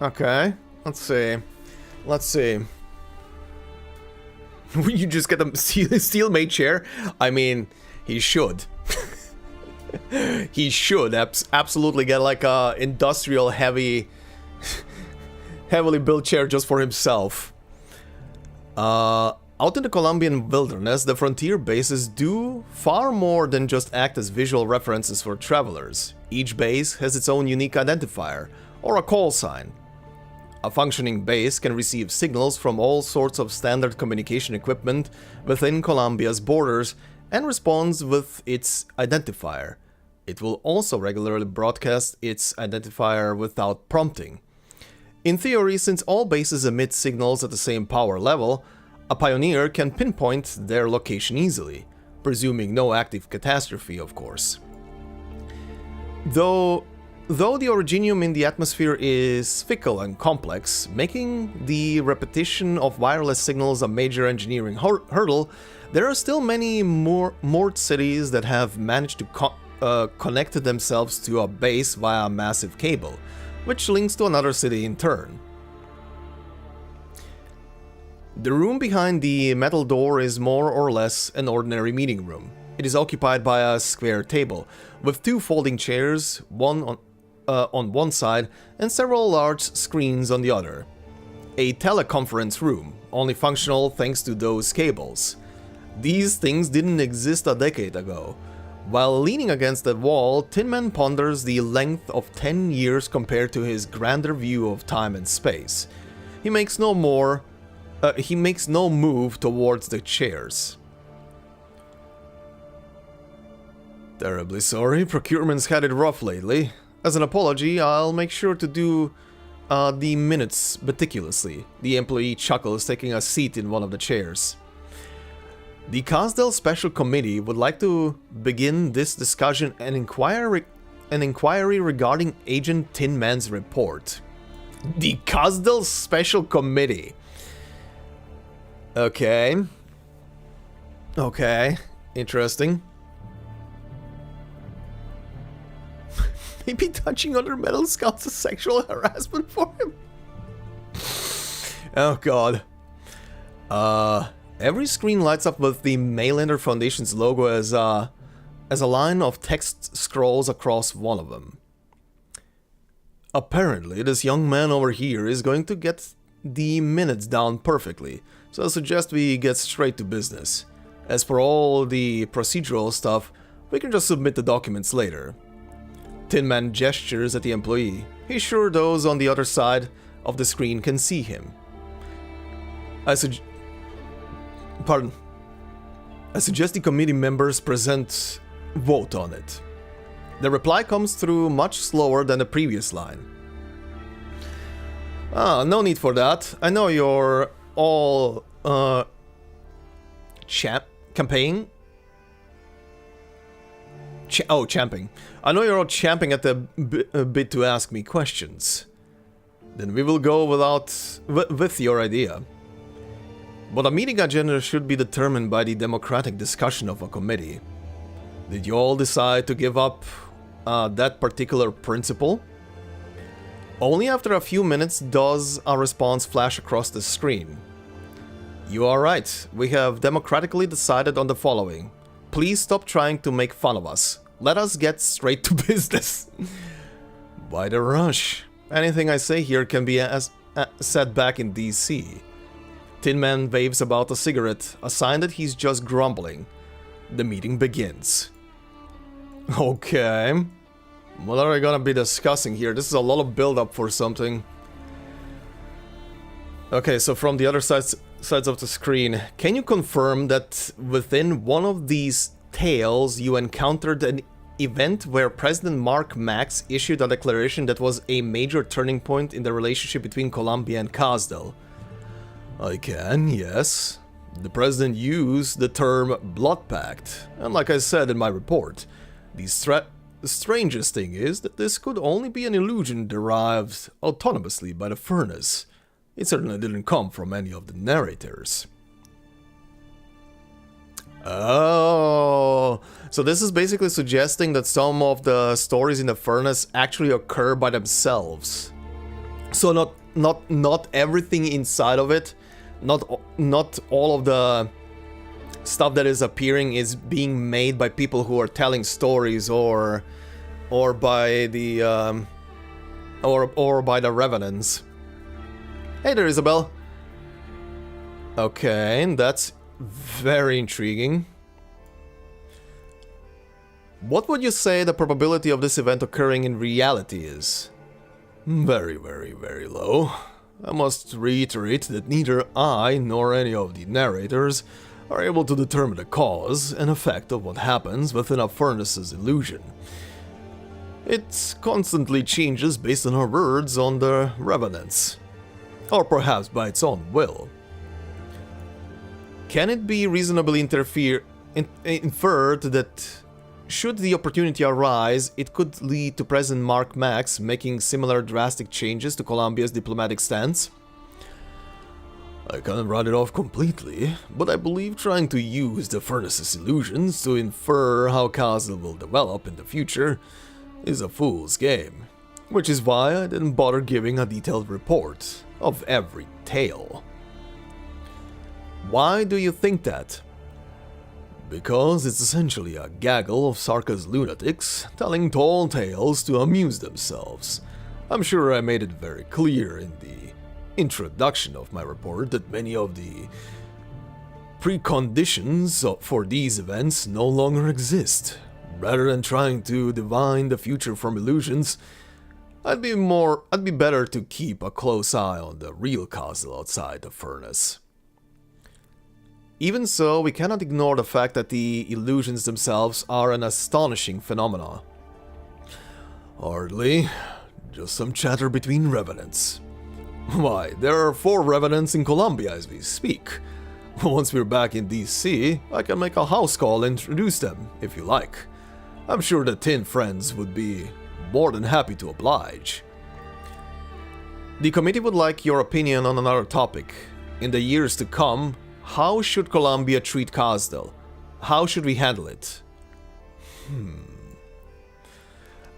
Okay. Let's see. Let's see. You just get a steel-made chair? I mean, he should. He should absolutely get like a industrial heavily built chair just for himself. Out in the Colombian wilderness, the frontier bases do far more than just act as visual references for travelers. Each base has its own unique identifier, or a call sign. A functioning base can receive signals from all sorts of standard communication equipment within Colombia's borders and responds with its identifier. It will also regularly broadcast its identifier without prompting. In theory, since all bases emit signals at the same power level, a pioneer can pinpoint their location easily, presuming no active catastrophe, of course. Though the originium in the atmosphere is fickle and complex, making the repetition of wireless signals a major engineering hurdle, there are still many moored cities that have managed to connect themselves to a base via a massive cable, which links to another city in turn. The room behind the metal door is more or less an ordinary meeting room. It is occupied by a square table, with two folding chairs, one on one side and several large screens on the other. A teleconference room, only functional thanks to those cables. These things didn't exist a decade ago. While leaning against the wall, Tin Man ponders the length of 10 years compared to his grander view of time and space. He makes no move towards the chairs. Terribly sorry, procurement's had it rough lately. As an apology, I'll make sure to do the minutes meticulously. The employee chuckles, taking a seat in one of the chairs. The Kazedlian Special Committee would like to begin this discussion and inquiry regarding Agent Tin Man's report. The Kazedlian Special Committee. Okay. Okay. Interesting. Maybe touching other metal scouts is sexual harassment for him? Oh god. Every screen lights up with the Mainlander Foundation's logo as a line of text scrolls across one of them. Apparently, this young man over here is going to get the minutes down perfectly, so I suggest we get straight to business. As for all the procedural stuff, we can just submit the documents later. Tin Man gestures at the employee. He's sure those on the other side of the screen can see him. I suggest the committee members present vote on it. The reply comes through much slower than the previous line. No need for that. I know you're all campaigning. Champing. I know you're all champing at the bit to ask me questions. Then we will go with your idea. But a meeting agenda should be determined by the democratic discussion of a committee. Did you all decide to give up that particular principle? Only after a few minutes does a response flash across the screen. You are right. We have democratically decided on the following. Please stop trying to make fun of us. Let us get straight to business. Why the rush? Anything I say here can be said back in DC. Tin Man waves about a cigarette, a sign that he's just grumbling. the meeting begins. Okay. What are we gonna be discussing here? This is a lot of build-up for something. Okay, so from the other sides of the screen, can you confirm that within one of these tales you encountered an event where President Mark Max issued a declaration that was a major turning point in the relationship between Columbia and Kazdel? I can, yes. The president used the term Blood Pact, and like I said in my report, the strangest thing is that this could only be an illusion derived autonomously by the furnace. It certainly didn't come from any of the narrators. Oh, so this is basically suggesting that some of the stories in the furnace actually occur by themselves. So not everything inside of it, not all of the stuff that is appearing is being made by people who are telling stories or by the or by the Revenants. Hey there, Isabel. Okay, that's very intriguing. What would you say the probability of this event occurring in reality is? Very, very, very low. I must reiterate that neither I nor any of the narrators are able to determine the cause and effect of what happens within a furnace's illusion. It constantly changes based on our words on the Revenants, or perhaps by its own will. Can it be reasonably inferred that should the opportunity arise, it could lead to President Mark Max making similar drastic changes to Columbia's diplomatic stance? I can't write it off completely, but I believe trying to use the furnace's illusions to infer how Kazdel will develop in the future is a fool's game, which is why I didn't bother giving a detailed report of every tale. Why do you think that? Because it's essentially a gaggle of Sarka's lunatics telling tall tales to amuse themselves. I'm sure I made it very clear in the introduction of my report that many of the preconditions for these events no longer exist. Rather than trying to divine the future from illusions, I'd be better to keep a close eye on the real Kazdel outside the furnace. Even so, we cannot ignore the fact that the illusions themselves are an astonishing phenomenon. Hardly. Just some chatter between Revenants. Why, there are 4 Revenants in Columbia as we speak. Once we're back in DC, I can make a house call and introduce them, if you like. I'm sure the Tin friends would be more than happy to oblige. The committee would like your opinion on another topic. In the years to come, how should Columbia treat Kazdel? How should we handle it?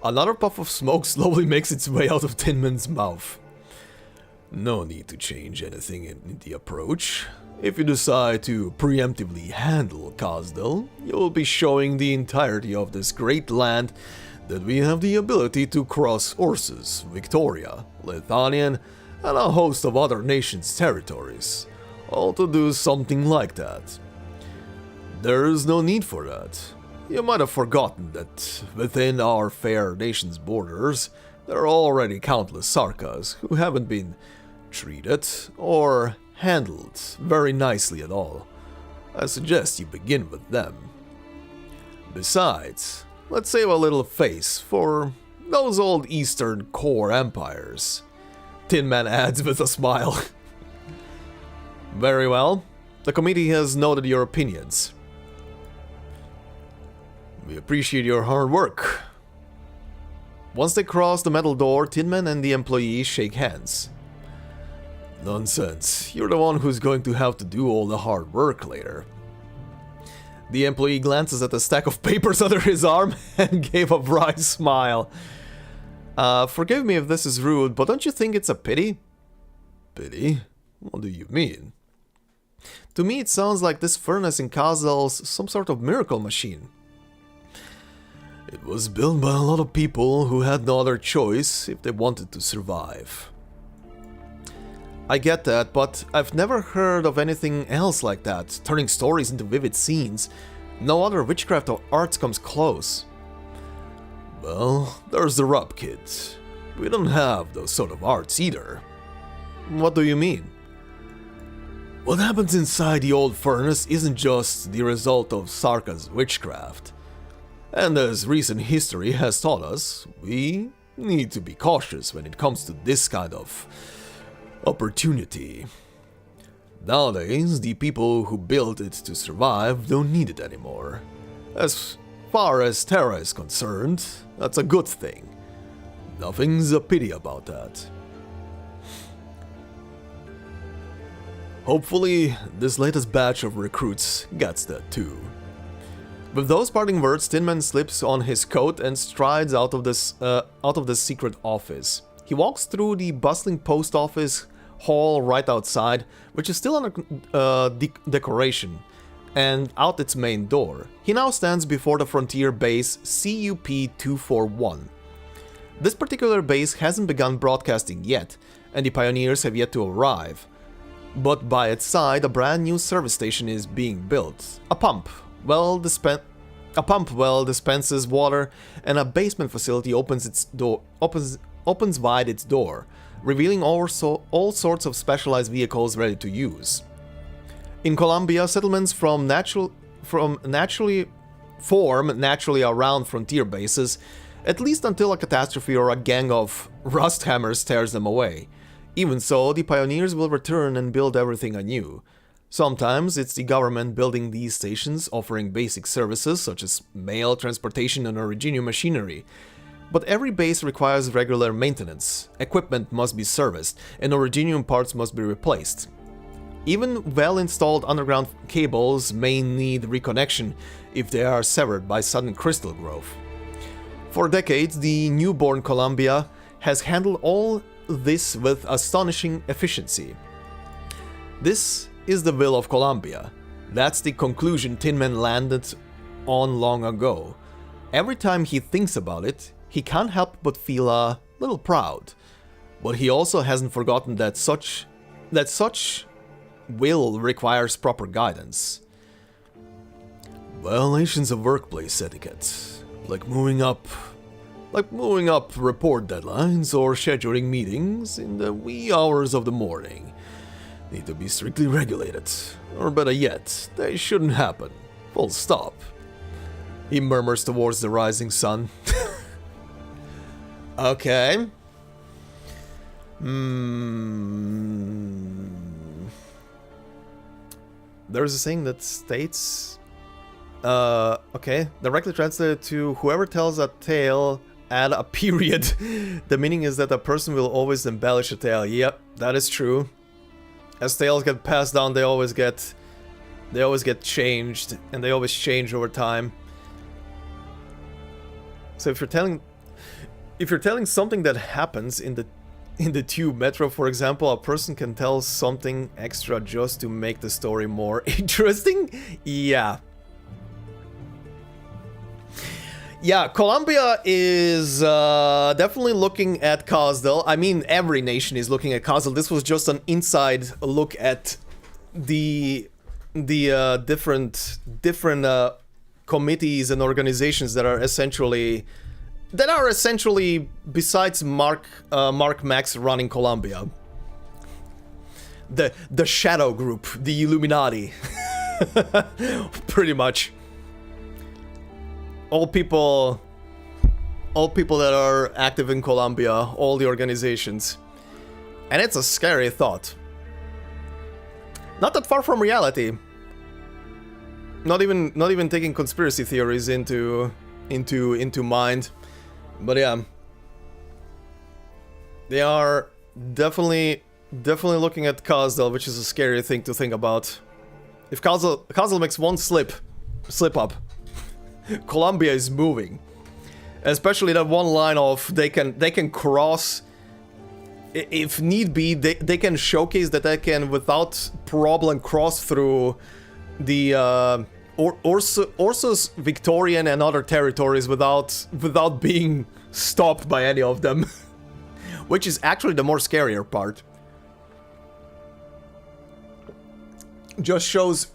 Another puff of smoke slowly makes its way out of Tin Man's mouth. No need to change anything in the approach. If you decide to preemptively handle Kazdel, you will be showing the entirety of this great land that we have the ability to cross Ursus, Victoria, Lithanian, and a host of other nations' territories, all to do something like that. There is no need for that. You might have forgotten that within our fair nation's borders, there are already countless Sarkas who haven't been treated or handled very nicely at all. I suggest you begin with them. Besides, let's save a little face for those old Eastern core empires. Tin Man adds with a smile. Very well. The committee has noted your opinions. We appreciate your hard work. Once they cross the metal door, Tin Man and the employee shake hands. Nonsense. You're the one who's going to have to do all the hard work later. The employee glances at the stack of papers under his arm and gave a wry smile. Forgive me if this is rude, but don't you think it's a pity? Pity? What do you mean? To me it sounds like this furnace in Kazdel's some sort of miracle machine. It was built by a lot of people who had no other choice if they wanted to survive. I get that, but I've never heard of anything else like that, turning stories into vivid scenes, No other witchcraft or arts comes close. Well, there's the rub, kids. We don't have those sort of arts either. What do you mean? What happens inside the old furnace isn't just the result of Sarka's witchcraft. And as recent history has taught us, we need to be cautious when it comes to this kind of opportunity. Nowadays, the people who built it to survive don't need it anymore. As far as Terra is concerned, that's a good thing. Nothing's a pity about that. Hopefully, this latest batch of recruits gets that too. With those parting words, Tin Man slips on his coat and strides out of the secret office. He walks through the bustling post office hall right outside, which is still under decoration, and out its main door. He now stands before the frontier base CUP-241. This particular base hasn't begun broadcasting yet, and the pioneers have yet to arrive. But by its side, a brand new service station is being built. A pump well dispenses water, and a basement facility opens wide its door, revealing all sorts of specialized vehicles ready to use. In Colombia, settlements form naturally around frontier bases, at least until a catastrophe or a gang of rust hammers tears them away. Even so, the pioneers will return and build everything anew. Sometimes it's the government building these stations, offering basic services such as mail, transportation, and original machinery. But every base requires regular maintenance, equipment must be serviced, and original parts must be replaced. Even well-installed underground cables may need reconnection if they are severed by sudden crystal growth. For decades, the newborn Columbia has handled all this with astonishing efficiency. This is the will of Columbia. That's the conclusion Tin Man landed on long ago. Every time he thinks about it, he can't help but feel a little proud. But he also hasn't forgotten that such will requires proper guidance. Violations of workplace etiquette, like moving up report deadlines or scheduling meetings in the wee hours of the morning, need to be strictly regulated. Or better yet, they shouldn't happen. Full stop. He murmurs towards the rising sun. Okay. There's a saying that states... okay. Directly translated to whoever tells a tale, add a period. The meaning is that a person will always embellish a tale. Yep, that is true. As tales get passed down, they always get changed, and they always change over time. So if you're telling something that happens in the tube metro, for example, a person can tell something extra just to make the story more interesting. Yeah, Colombia is definitely looking at Kazdel. I mean, every nation is looking at Kazdel. This was just an inside look at the different committees and organizations that are essentially besides Mark Max running Colombia. The Shadow Group, the Illuminati, pretty much. All people that are active in Colombia, all the organizations. And it's a scary thought. Not that far from reality. Not even taking conspiracy theories into mind. But yeah. They are definitely looking at Kazdel, which is a scary thing to think about. If Kazdel makes one slip up, Colombia is moving. Especially that one line of they can cross, if need be, they can showcase that they can without problem cross through the Orsos, Victorian and other territories without being stopped by any of them. Which is actually the more scarier part. Just shows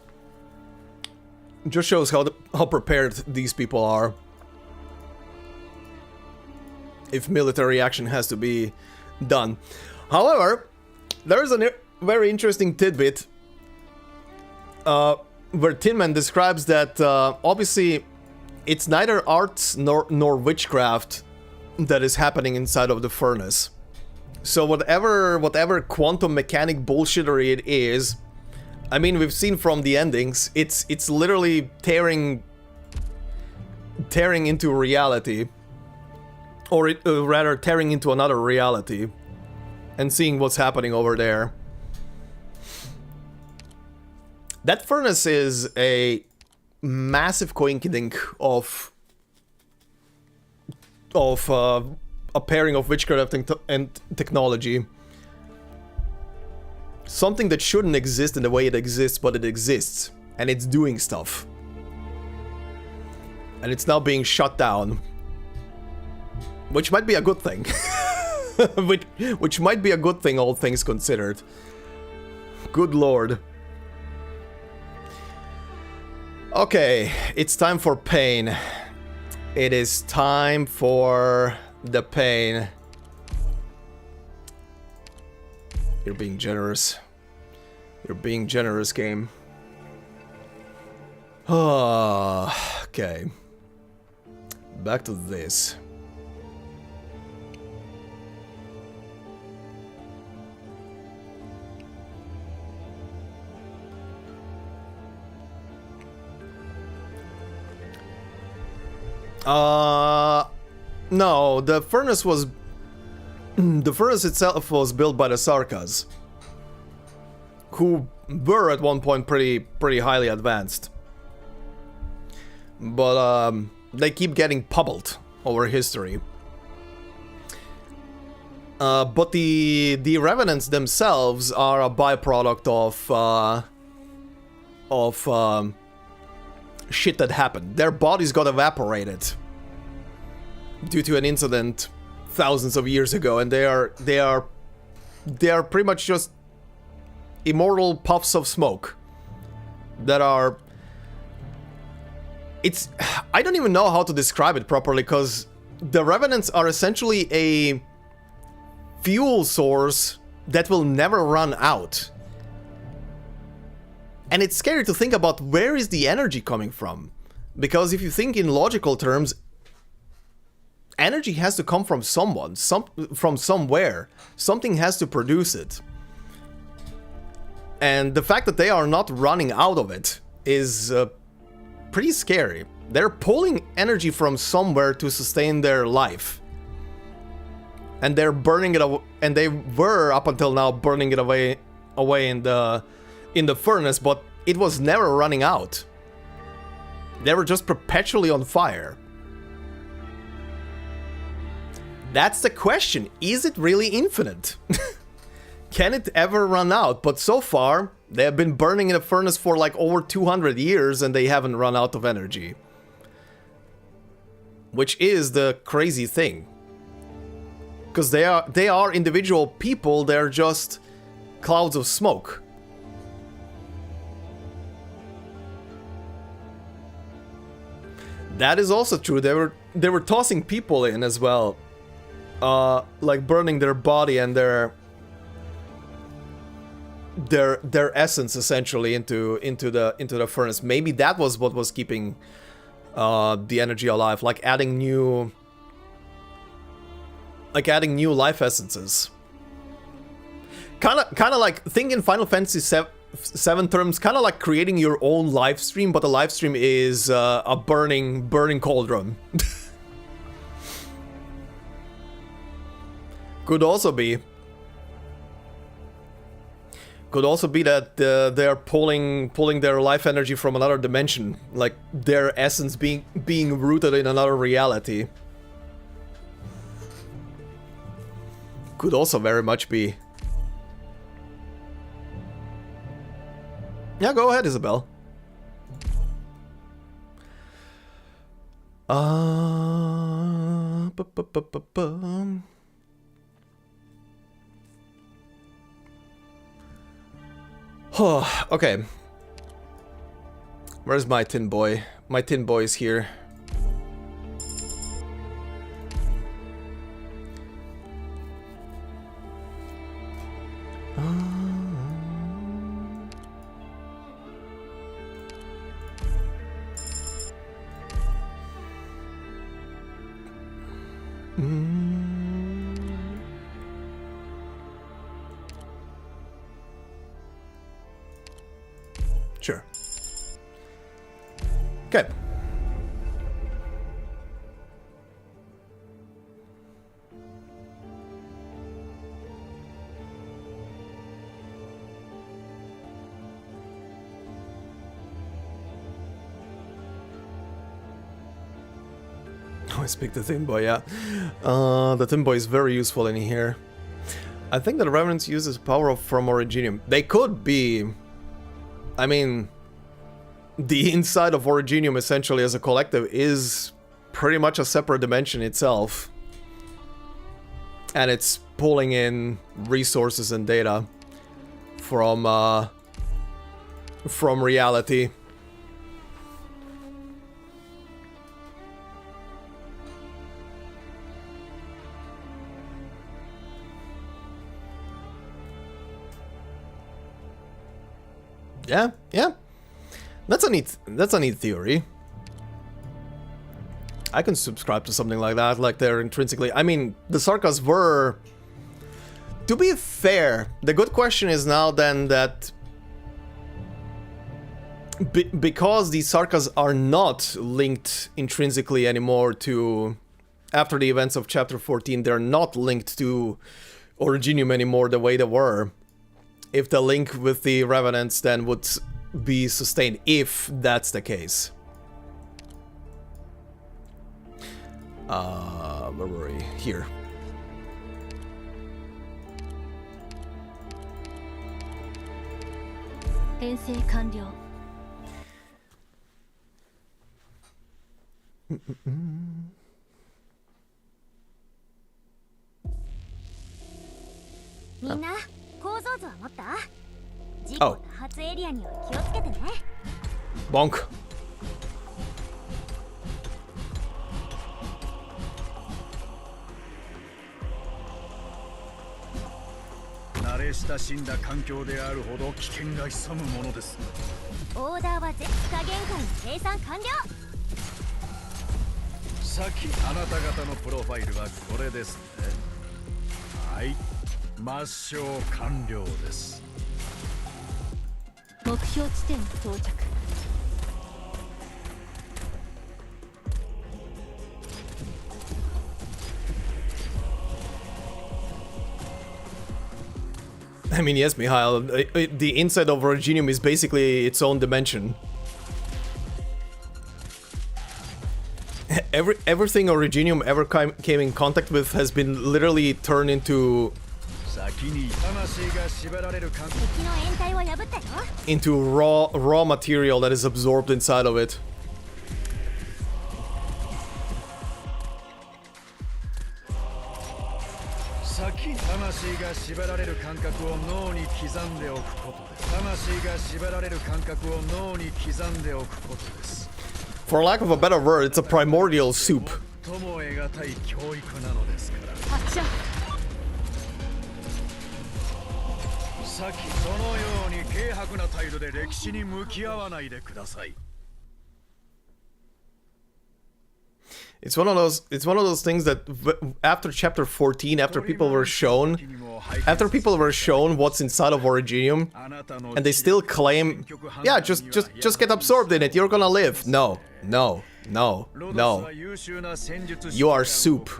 Just shows how prepared these people are. If military action has to be done. However, there is a very interesting tidbit where Tin Man describes that obviously it's neither arts nor witchcraft that is happening inside of the furnace. So whatever quantum mechanic bullshittery it is, I mean, we've seen from the endings, it's literally tearing into reality, or rather tearing into another reality, and seeing what's happening over there. That furnace is a massive coinkydink of a pairing of witchcraft and technology. Something that shouldn't exist in the way it exists, but it exists. And it's doing stuff. And it's now being shut down. Which might be a good thing. which might be a good thing, all things considered. Good lord. Okay, it's time for pain. It is time for the pain. You're being generous. You're being generous, game. Okay. Back to this. No, the furnace was... The furnace itself was built by the Sarkas, who were at one point pretty highly advanced. But they keep getting pummeled over history. But the Revenants themselves are a byproduct of shit that happened. Their bodies got evaporated due to an incident thousands of years ago, and they are pretty much just immortal puffs of smoke that are... I don't even know how to describe it properly, because the Revenants are essentially a fuel source that will never run out. And it's scary to think about where is the energy coming from, because if you think in logical terms, energy has to come from someone, from somewhere. Something has to produce it. And the fact that they are not running out of it is pretty scary. They're pulling energy from somewhere to sustain their life. And they're burning it away, and they were up until now burning it away in the furnace, but it was never running out. They were just perpetually on fire. That's the question. Is it really infinite? Can it ever run out? But so far, they have been burning in a furnace for like over 200 years and they haven't run out of energy. Which is the crazy thing. Because they are individual people, they're just clouds of smoke. That is also true. They were tossing people in as well. Like burning their body and their essence essentially into the furnace. Maybe that was what was keeping the energy alive, like adding new life essences. Kind of like, think in Final Fantasy 7 terms, kind of like creating your own live stream, but the live stream is a burning cauldron. Could also be that they're pulling their life energy from another dimension, like their essence being rooted in another reality. Could also very much be. Yeah, go ahead, Isabel. Okay. Where's my tin boy? My tin boy is here. Sure. Okay. Oh, I speak the Tin Boy, yeah. The Tin Boy is very useful in here. I think that Revenants uses power from Originium. They could be... I mean... The inside of Originium, essentially, as a collective, is pretty much a separate dimension itself. And it's pulling in resources and data from reality. Yeah, yeah. That's a neat theory. I can subscribe to something like that, like they're intrinsically... I mean, the Sarkas were... To be fair, the good question is now then that... because the Sarkas are not linked intrinsically anymore to... After the events of Chapter 14, they're not linked to Originium anymore the way they were. If the link with the Revenants then would be sustained, if that's the case. Where were we? Here. Oh. Bonk. 慣れ親しんだ環境であるほど危険が潜むものです。オーダーは絶火限界の生産完了。さっきあなた方のプロファイルはこれですね。はい、抹消完了です。目標地点に到着。 I mean, yes, Mihail, the inside of Originium is basically its own dimension. Everything Originium ever came in contact with has been literally turned into raw material that is absorbed inside of it. For lack of a better word, it's a primordial soup. It's one of those things that after chapter 14, after people were shown what's inside of Originium, and they still claim, yeah, just get absorbed in it, you're gonna live. No, no, no, no. You are soup.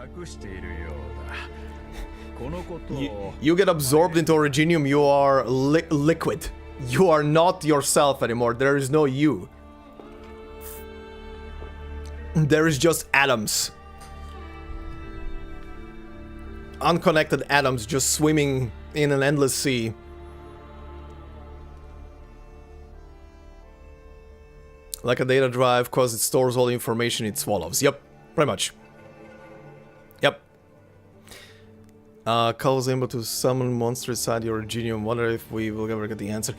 You get absorbed into Originium, you are liquid. You are not yourself anymore. There is no you. There is just atoms. Unconnected atoms just swimming in an endless sea. Like a data drive, cause it stores all the information it swallows. Yep, pretty much. Yep. Call was able to summon monsters inside the Originium. Wonder if we will ever get the answer.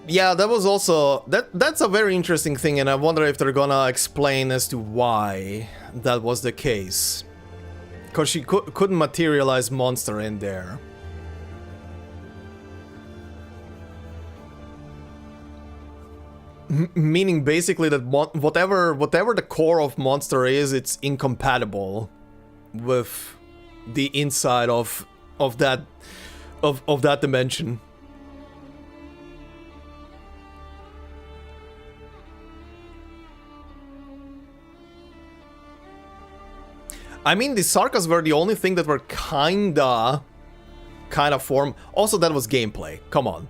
Yeah, that was also... That's a very interesting thing, and I wonder if they're gonna explain as to why that was the case. Because she couldn't materialize monster in there. Meaning basically that whatever the core of monster is, it's incompatible with the inside of that dimension. I mean, the Sarkas were the only thing that were kinda form. Also, that was gameplay. Come on.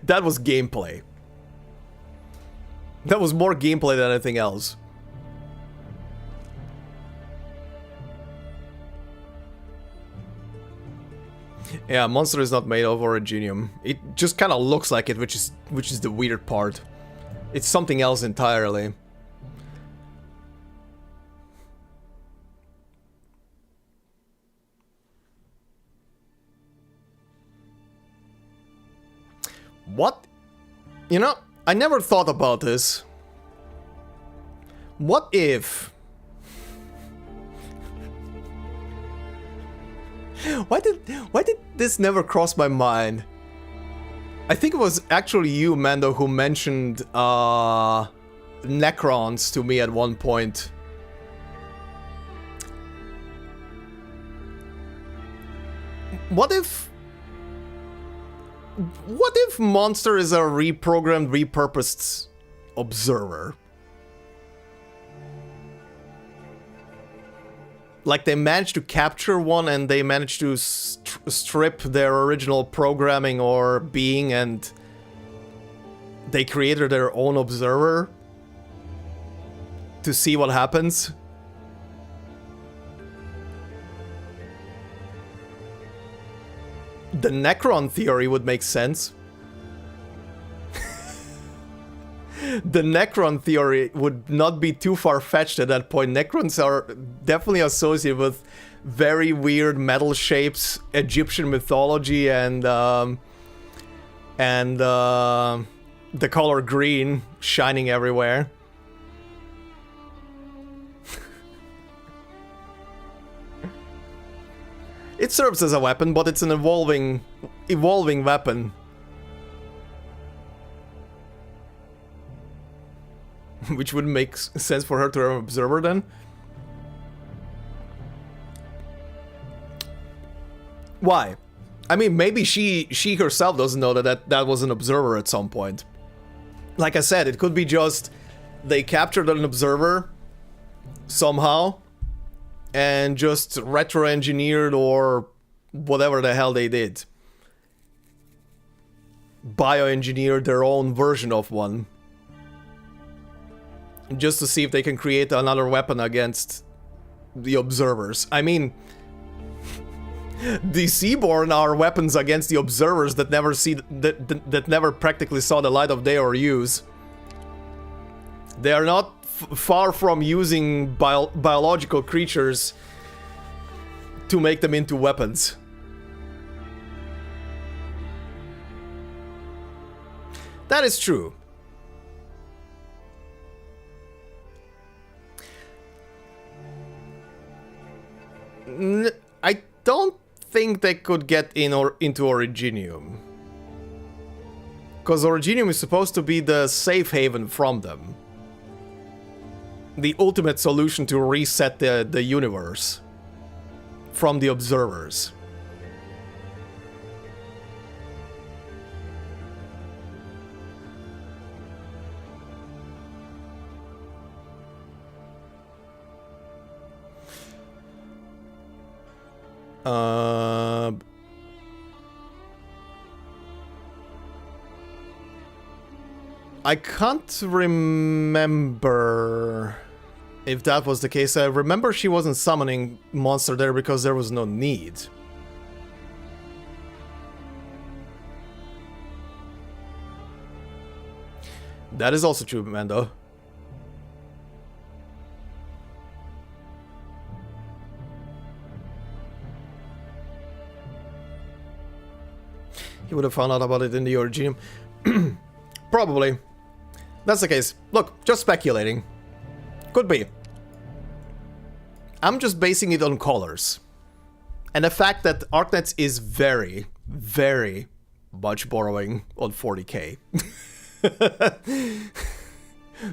That was gameplay. That was more gameplay than anything else. Yeah, monster is not made of originium. It just kind of looks like it, which is the weird part. It's something else entirely. What? You know, I never thought about this. What if... Why did this never cross my mind? I think it was actually you, Mando, who mentioned Necrons to me at one point. What if Monster is a reprogrammed, repurposed observer? Like they managed to capture one and they managed to strip their original programming or being, and they created their own observer to see what happens. The Necron theory would make sense. The Necron theory would not be too far-fetched at that point. Necrons are definitely associated with very weird metal shapes, Egyptian mythology, and the color green shining everywhere. It serves as a weapon, but it's an evolving weapon. Which would make sense for her to have an observer then. Why? I mean, maybe she herself doesn't know that was an observer at some point. Like I said, it could be just they captured an observer somehow and just retro-engineered or whatever the hell they did. Bioengineered their own version of one. Just to see if they can create another weapon against the observers. I mean, the Seaborn are weapons against the observers that never that never practically saw the light of day or use. They are not far from using biological creatures to make them into weapons. That is true. I don't think they could get in or into Originium. Because Originium is supposed to be the safe haven from them. The ultimate solution to reset the universe from the observers. I can't remember if that was the case. I remember she wasn't summoning monster there because there was no need. That is also true, Mando. He would have found out about it in the Originium. Probably. That's the case. Look, just speculating. Could be. I'm just basing it on colors. And the fact that Arknights is very, very much borrowing on 40k.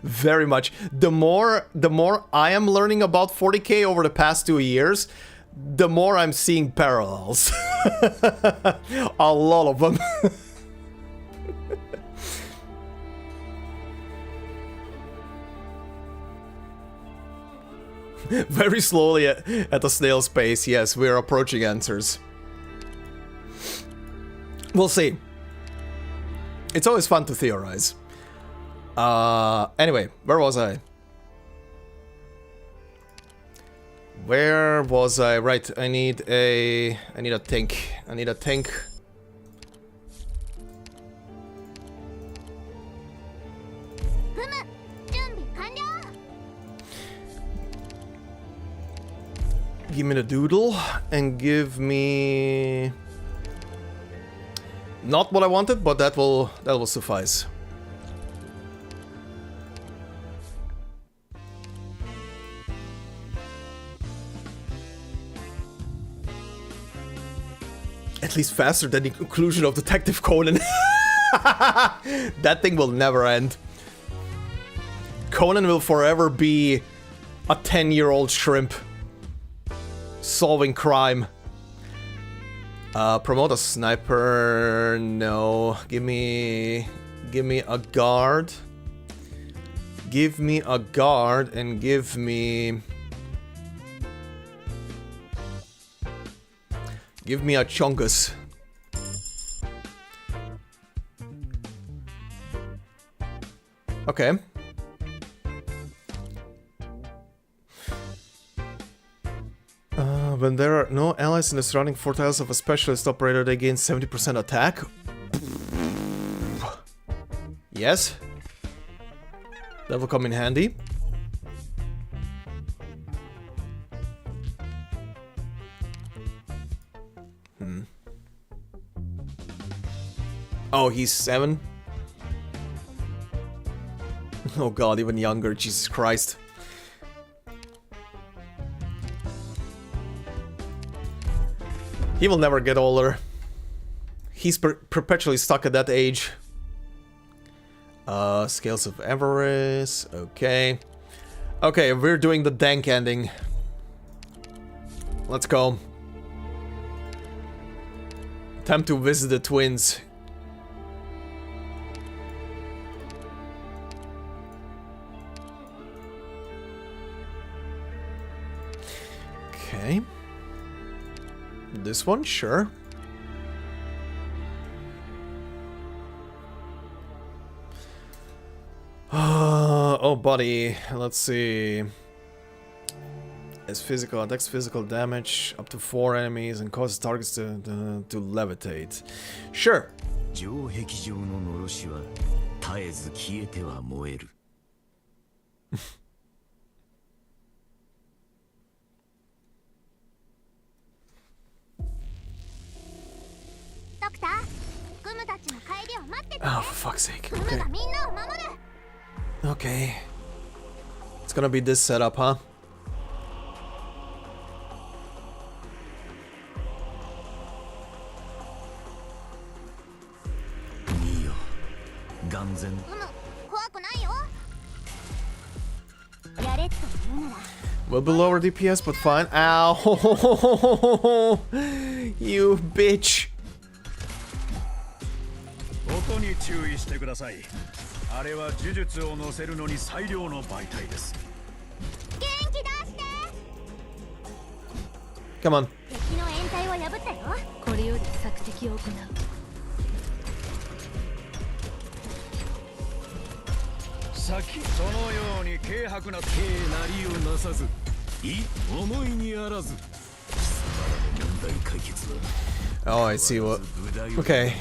Very much. The more I am learning about 40k over the past 2 years, the more I'm seeing parallels. A lot of them. Very slowly at a snail's pace, yes, we're approaching answers. We'll see. It's always fun to theorize. Anyway, where was I? Where was I? Right, I need a tank. I need a tank. Give me the doodle and give me not what I wanted, but that will suffice. At least faster than the conclusion of Detective Conan. That thing will never end. Conan will forever be a 10-year-old shrimp solving crime. Promote a sniper. No. Give me a guard. Give me a guard and give me a chungus. Okay. When there are no allies in the surrounding 4 tiles of a specialist operator, they gain 70% attack. Yes. That will come in handy. Oh, he's 7? Oh god, even younger, Jesus Christ. He will never get older. He's perpetually stuck at that age. Scales of Avarice, okay. Okay, we're doing the dank ending. Let's go. Time to visit the twins. Okay. This one, sure. Oh, buddy. Let's see. As physical attacks, physical damage up to 4 enemies and causes targets to levitate. Sure. 城壁上ののろしは絶えず消えては燃える。Oh, for fuck's sake. Okay. Okay. It's gonna be this setup, huh? Will be lower DPS, but fine. Ow! You bitch! 音に注意してください。あれは呪術を乗せるのに最良の媒体です。元気出して。 Come on. 敵の掩体を破ったよ。これより索敵を行う。先そのように軽薄な軽なりをなさず、思いにあらず。貴様らの問題解決は。Oh, I see what. Okay.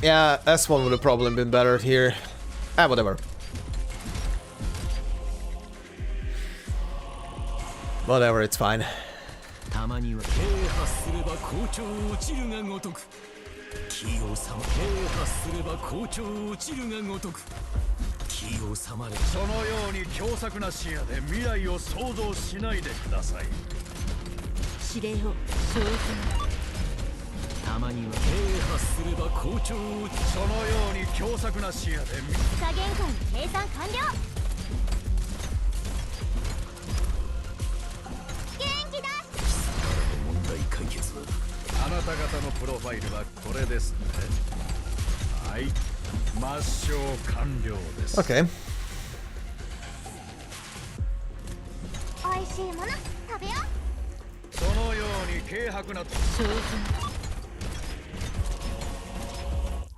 Yeah, S1 would have probably been better here. Ah, whatever. Whatever, it's fine. たまには軽発すれば好調落ちるがごとく。気をさま啓発すれば好調落ちるがごとく気をさまれそのように狭窄な視野で未来を想像しないでください。指令を照準。たまには啓発すれば好調落ちそのように狭窄な視野で加減間計算完了。元気だ。問題解決はあなた方のプロファイルはこれですね。はい、抹消完了です。 Okay. 美味しいもの食べよう。そのように軽薄な照準。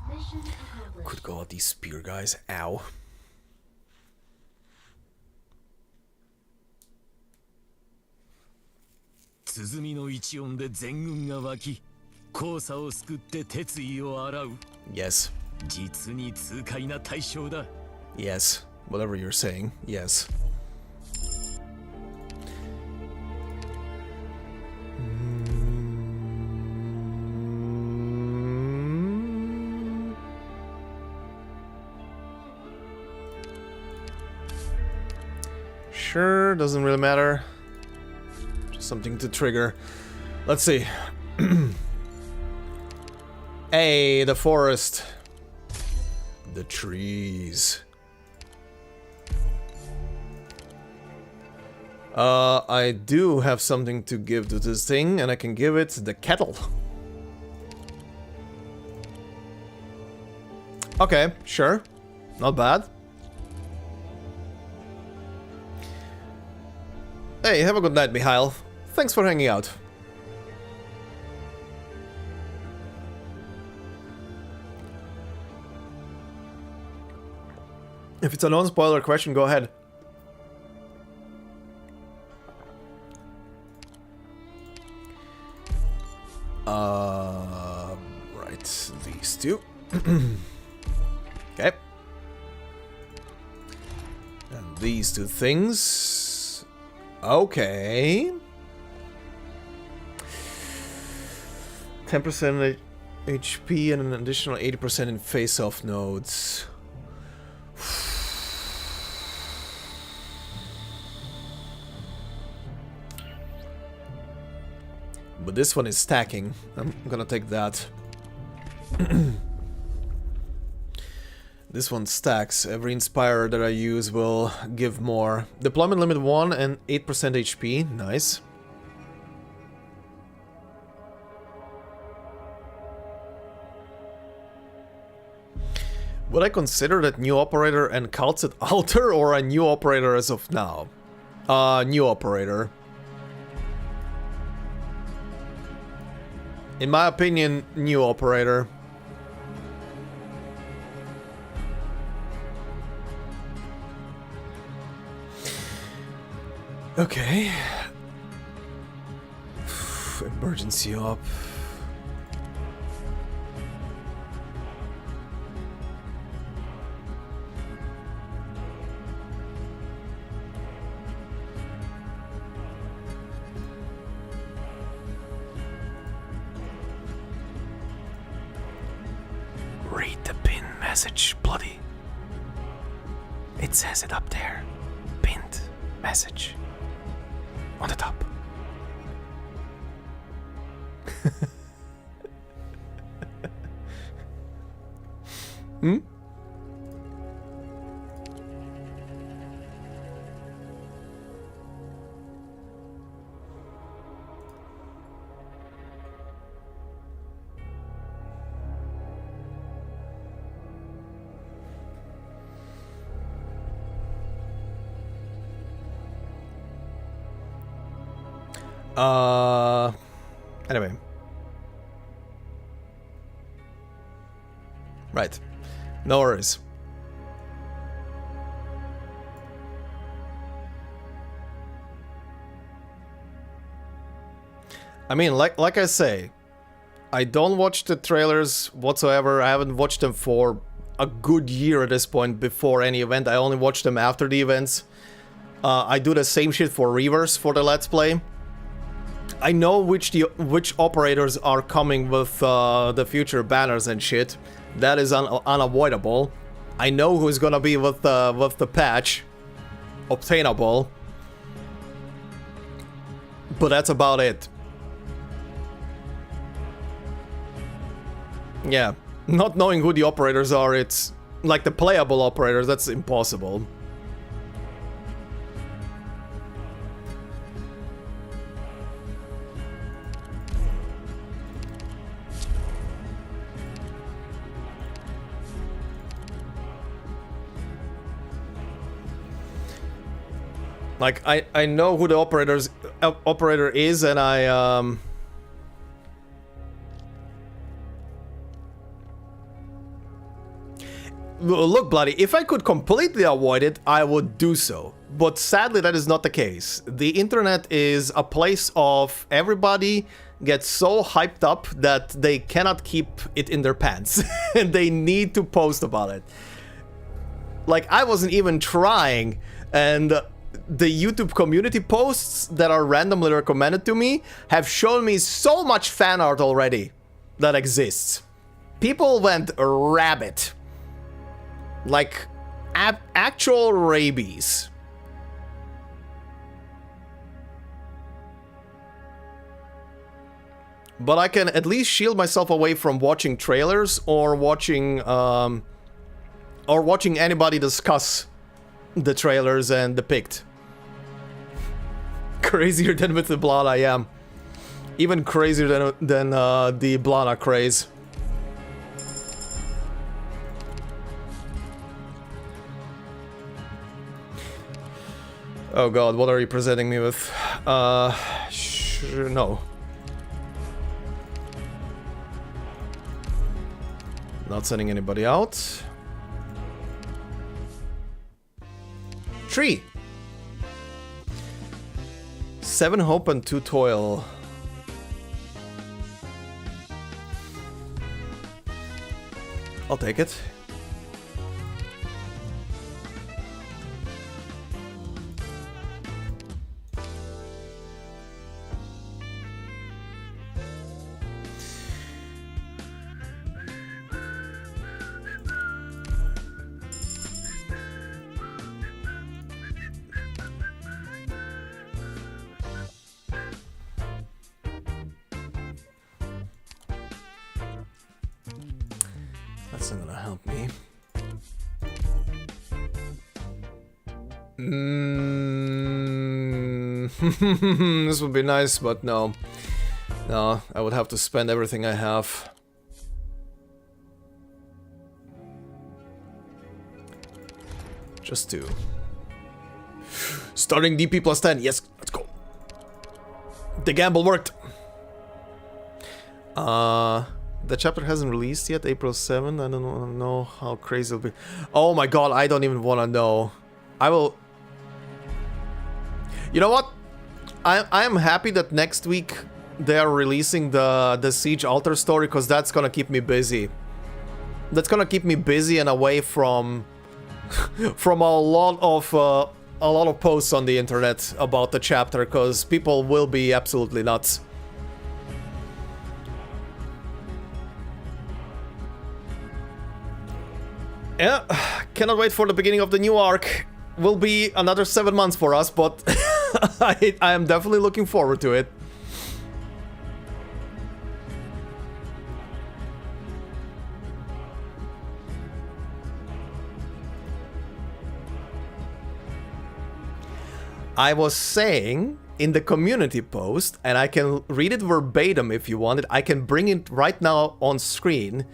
Mission accomplished. Could go out these spear guys. Ow. 鼓の一音で全軍が湧き黄砂を救って鉄衣を洗う Yes. 実に痛快な対象だ Yes. Whatever you're saying. Yes. Sure, doesn't really matter. Just something to trigger. Let's see. Hey, the forest. The trees. I do have something to give to this thing, and I can give it the kettle. Okay, sure. Not bad. Hey, have a good night, Mikhail. Thanks for hanging out. If it's a non-spoiler question, go ahead. Right, these two. Okay. And these two things. Okay. 10% HP and an additional 80% in face-off nodes. But this one is stacking. I'm gonna take that. This one stacks. Every Inspirer that I use will give more. Deployment limit 1 and 8% HP. Nice. Would I consider that new operator and cults at altar or a new operator as of now? New operator. In my opinion, new operator. Okay. Emergency op. Read the pin message, bloody. It says it up there. Pinned message. On the top. Hmm? Anyway. Right. No worries. I mean, like I say, I don't watch the trailers whatsoever. I haven't watched them for a good year at this point before any event. I only watch them after the events. I do the same shit for Reavers for the Let's Play. I know which operators are coming with the future banners and shit. That is unavoidable. I know who's gonna be with the patch. Obtainable. But that's about it. Yeah, not knowing who the operators are, it's like the playable operators, that's impossible. Like, I know who the operator is, and I look, Bloody, if I could completely avoid it, I would do so. But sadly, that is not the case. The internet is a place of everybody gets so hyped up that they cannot keep it in their pants. And they need to post about it. Like, I wasn't even trying, and the YouTube community posts that are randomly recommended to me have shown me so much fan art already that exists. People went rabid. Like, actual rabies. But I can at least shield myself away from watching trailers or watching anybody discuss the trailers and depict. Crazier than with the Blana, I am. Even crazier than the Blana craze. Oh god, what are you presenting me with? No. Not sending anybody out. 3. 7 hope and 2 toil. I'll take it. That's not gonna help me. This would be nice, but no. No, I would have to spend everything I have. Just to. Starting DP plus 10. Yes, let's go. The gamble worked. The chapter hasn't released yet, April 7th. I don't know how crazy it'll be. Oh my god, I don't even want to know. I will... You know what? I am happy that next week they are releasing the Siege Altar story, because that's gonna keep me busy. That's gonna keep me busy and away from from a lot of posts on the internet about the chapter, because people will be absolutely nuts. Yeah, cannot wait for the beginning of the new arc. Will be another 7 months for us, but I am definitely looking forward to it. I was saying in the community post, and I can read it verbatim if you want it, I can bring it right now on screen,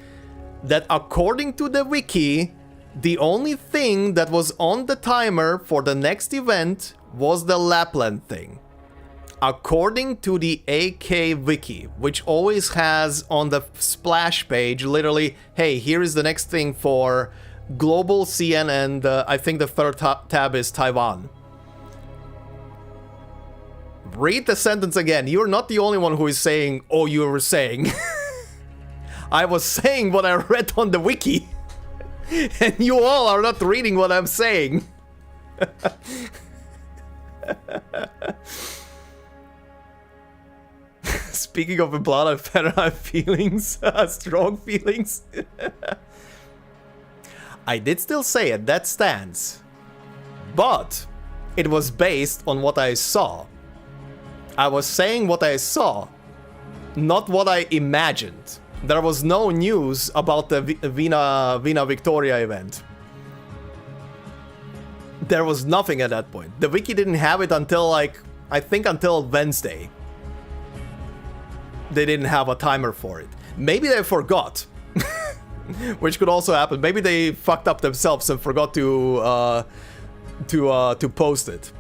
that according to the wiki, the only thing that was on the timer for the next event was the Lapland thing. According to the AK wiki, which always has on the splash page, literally, hey, here is the next thing for Global, CN, and I think the third tab is Taiwan. Read the sentence again. You're not the only one who is saying, oh, you were saying. I was saying what I read on the wiki. And you all are not reading what I'm saying. Speaking of blood, I better have feelings, strong feelings. I did still say it, that stands. But it was based on what I saw. I was saying what I saw, not what I imagined. There was no news about the Vina Victoria event. There was nothing at that point. The wiki didn't have it until, like, I think until Wednesday. They didn't have a timer for it. Maybe they forgot. Which could also happen. Maybe they fucked up themselves and forgot to post it.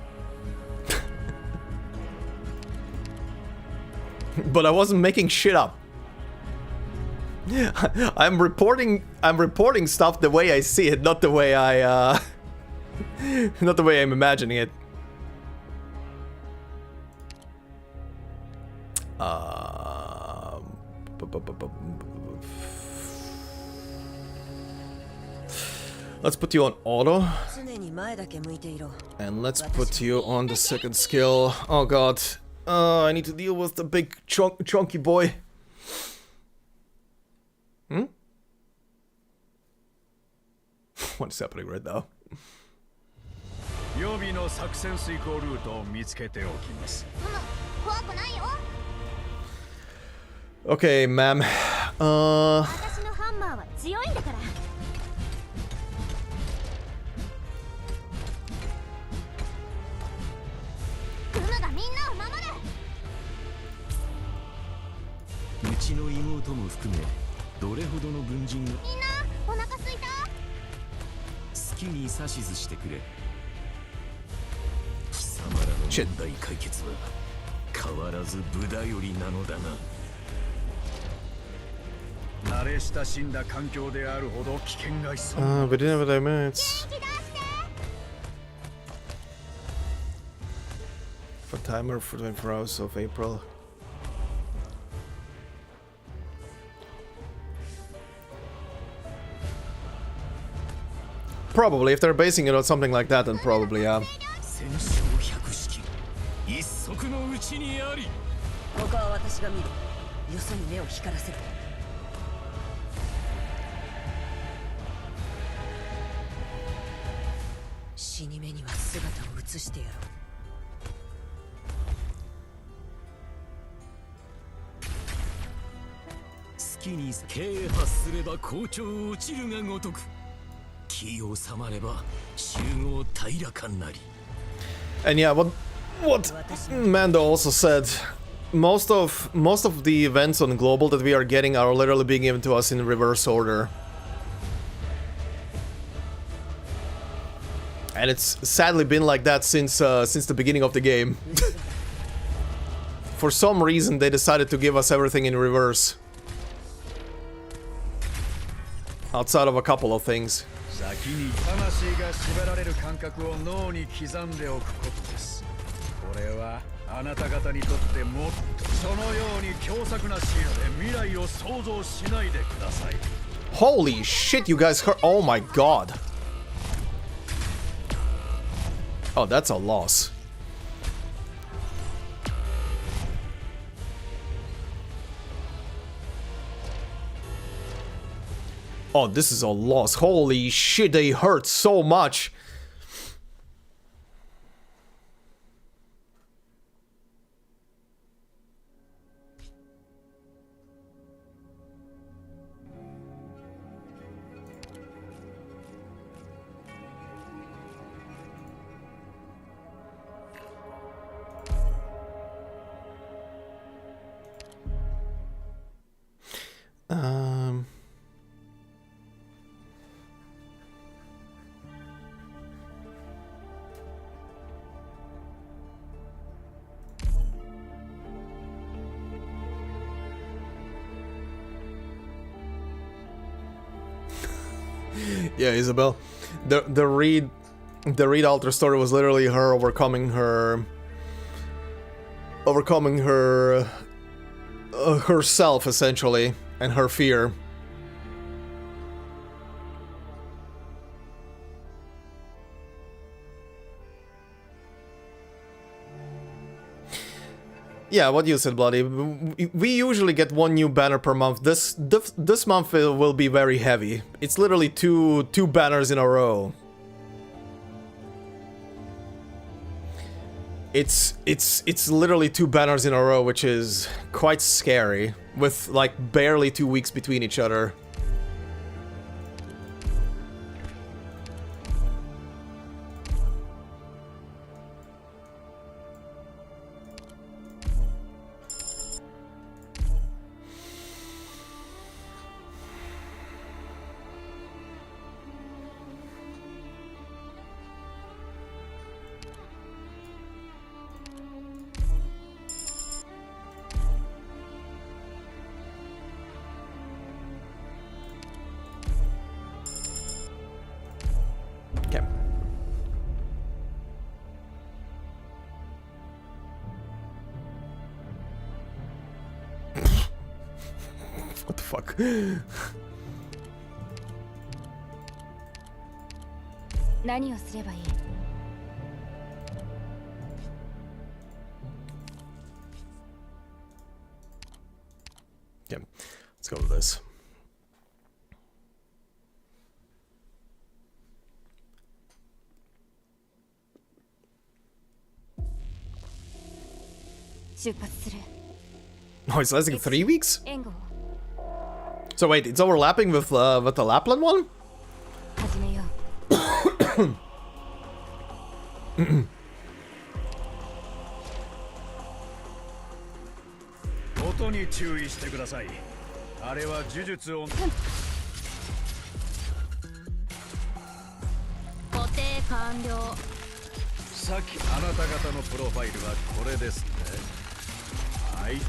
But I wasn't making shit up. I'm reporting stuff the way I see it, not the way I not the way I'm imagining it. Let's put you on auto. And let's put you on the second skill. Oh god. I need to deal with the big chunky boy. Hmm? What is happening right now? Okay, ma'am. Shit. Within about 8 minutes. For timer for 24 hours of April. Probably, if they're basing it on something like that, then probably, yeah. And yeah, what Mando also said, most of the events on global that we are getting are literally being given to us in reverse order. And it's sadly been like that since the beginning of the game. For some reason they decided to give us everything in reverse. Outside of a couple of things. Holy shit, you guys heard. Oh my god. Oh, that's a loss. Oh, this is a loss. Holy shit, they hurt so much. Yeah, Isabel. The Reed alter story was literally her overcoming herself essentially and her fear. Yeah, what you said, Bloody. We usually get one new banner per month. This month will be very heavy. It's literally two banners in a row. It's literally 2 banners in a row, which is quite scary, with like barely 2 weeks between each other. What the fuck? Okay, let's go with this. Oh, it's lasting 3 weeks? So wait, it's overlapping with the Lapland one? 音に注意してください。あれは呪術を。固定完了。さっきあなた方のプロファイルはこれですね。はい、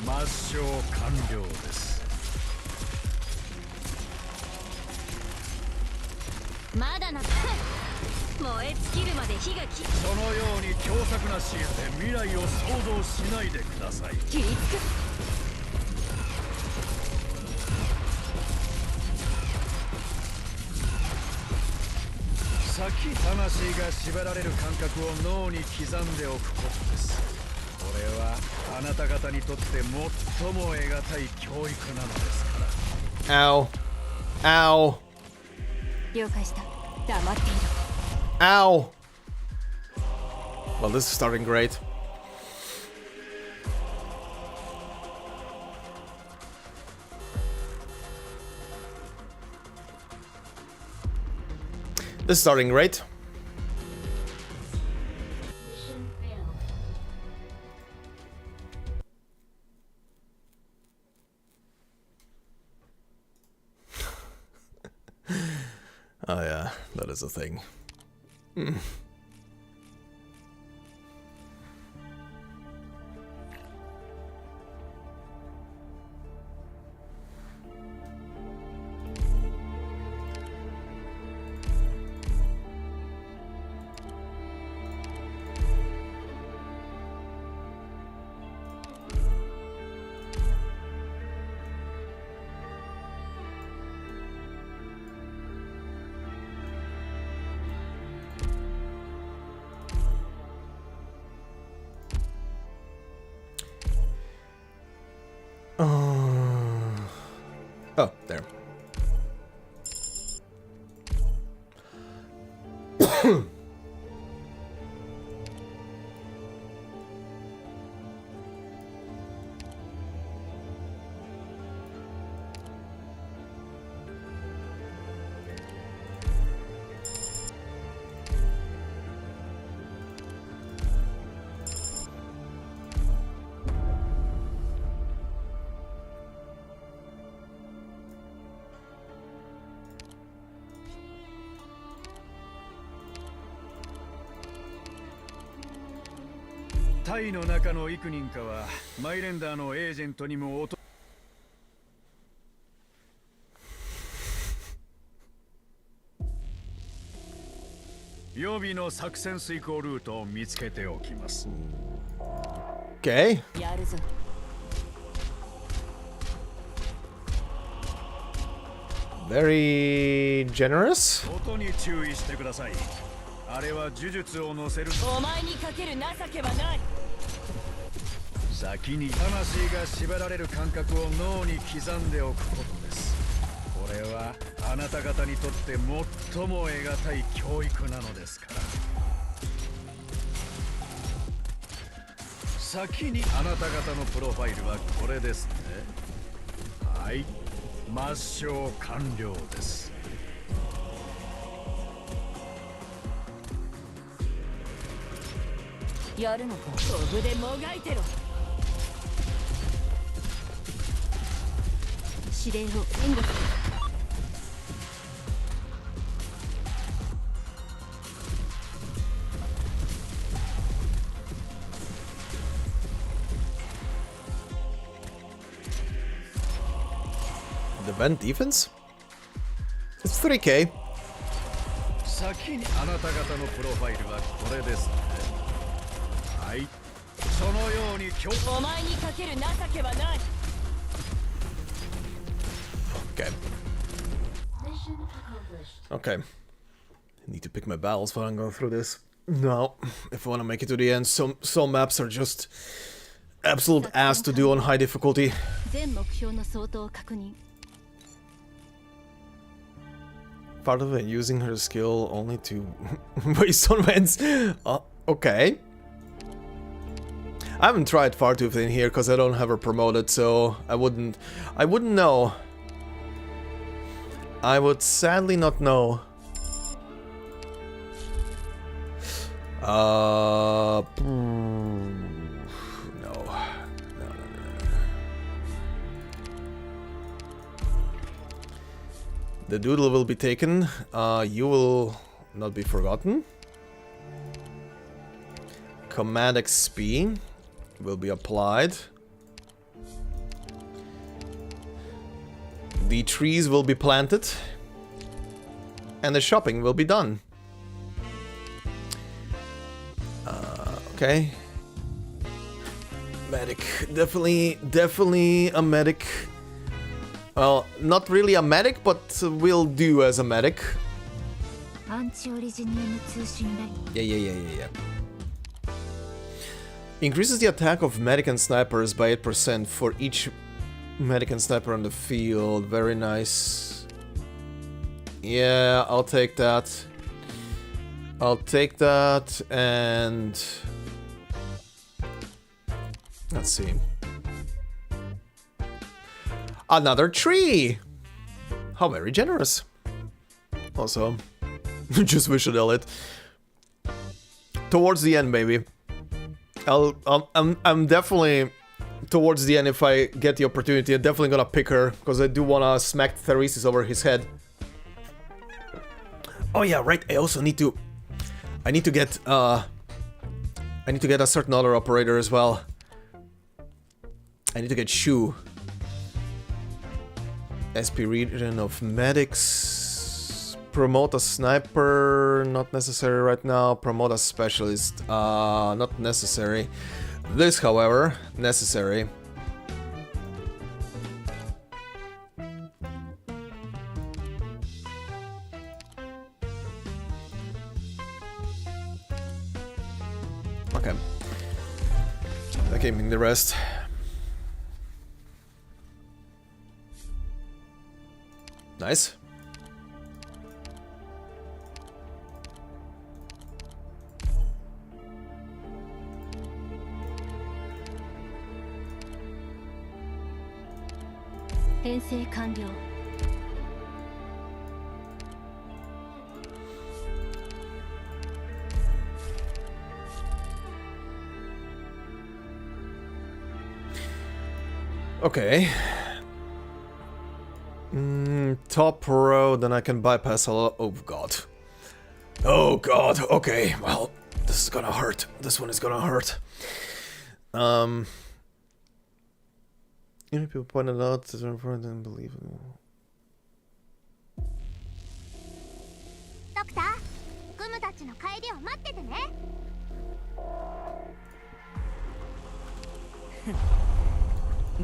抹消完了です。まだな。燃え尽きるまで火がき。そのように凶作な視野で未来を想像しないでください。切りつく。先魂が縛られる感覚を脳に刻んでおくことです。これはあなた方にとって最も得難い教育なのですから。Ow. Ow. 了解した。黙っていろ。Ow. Well, this is starting great. This is starting great. Mission failed. Oh yeah, that is a thing. Oh, there.タイの中の幾人かはマイレンダーのエージェントにも予備の作戦遂行ルートを見つけておきます。Okay. やるぞ。Very generous. 音に注意してください。あれは呪術を乗せる。お前にかける情けはない。先に魂が縛られる感覚を脳に刻んでおくことです。これはあなた方にとって最も得難い教育なのですから。先にあなた方のプロファイルはこれですね。はい、抹消完了です。やるのか。飛ぶでもがいてろ。指令を援護する。Defend defense? It's 3k. 先にあなた方のプロファイルはこれですね。はい、そのようにお前にかける情けはない。Okay. Mission accomplished. Okay. I need to pick my battles while I'm going through this. No, if I want to make it to the end, some maps are just absolute ass to do on high difficulty. 全目標の相当を確認。 Part of it using her skill only to waste on vents. Okay. I haven't tried far too thin here because I don't have her promoted, so I wouldn't know. I would sadly not know. No. The doodle will be taken. You will not be forgotten. Command XP will be applied. The trees will be planted. And the shopping will be done. Okay. Medic. Definitely a medic. Well, not really a medic, but will do as a medic. Yeah. Increases the attack of medic and snipers by 8% for each medic and sniper on the field. Very nice. Yeah, I'll take that. And... let's see. Another tree! How very generous. Also, just wish it elite. Towards the end, maybe. I'm definitely towards the end. If I get the opportunity, I'm definitely gonna pick her because I do wanna smack Theresis over his head. Oh yeah, right. I also need to. I need to get a certain other operator as well. I need to get Shu. SP region of medics. Promote a sniper, not necessary right now. Promote a specialist, not necessary. This, however, necessary. Okay. That gave me the rest. Nice. Okay. Top row, then I can bypass a lot. Oh god. Oh god, okay. Well, this is gonna hurt. This one is gonna hurt. You know, people pointed out that it's important and believable. Doctor, グムたちの帰りを待っててね。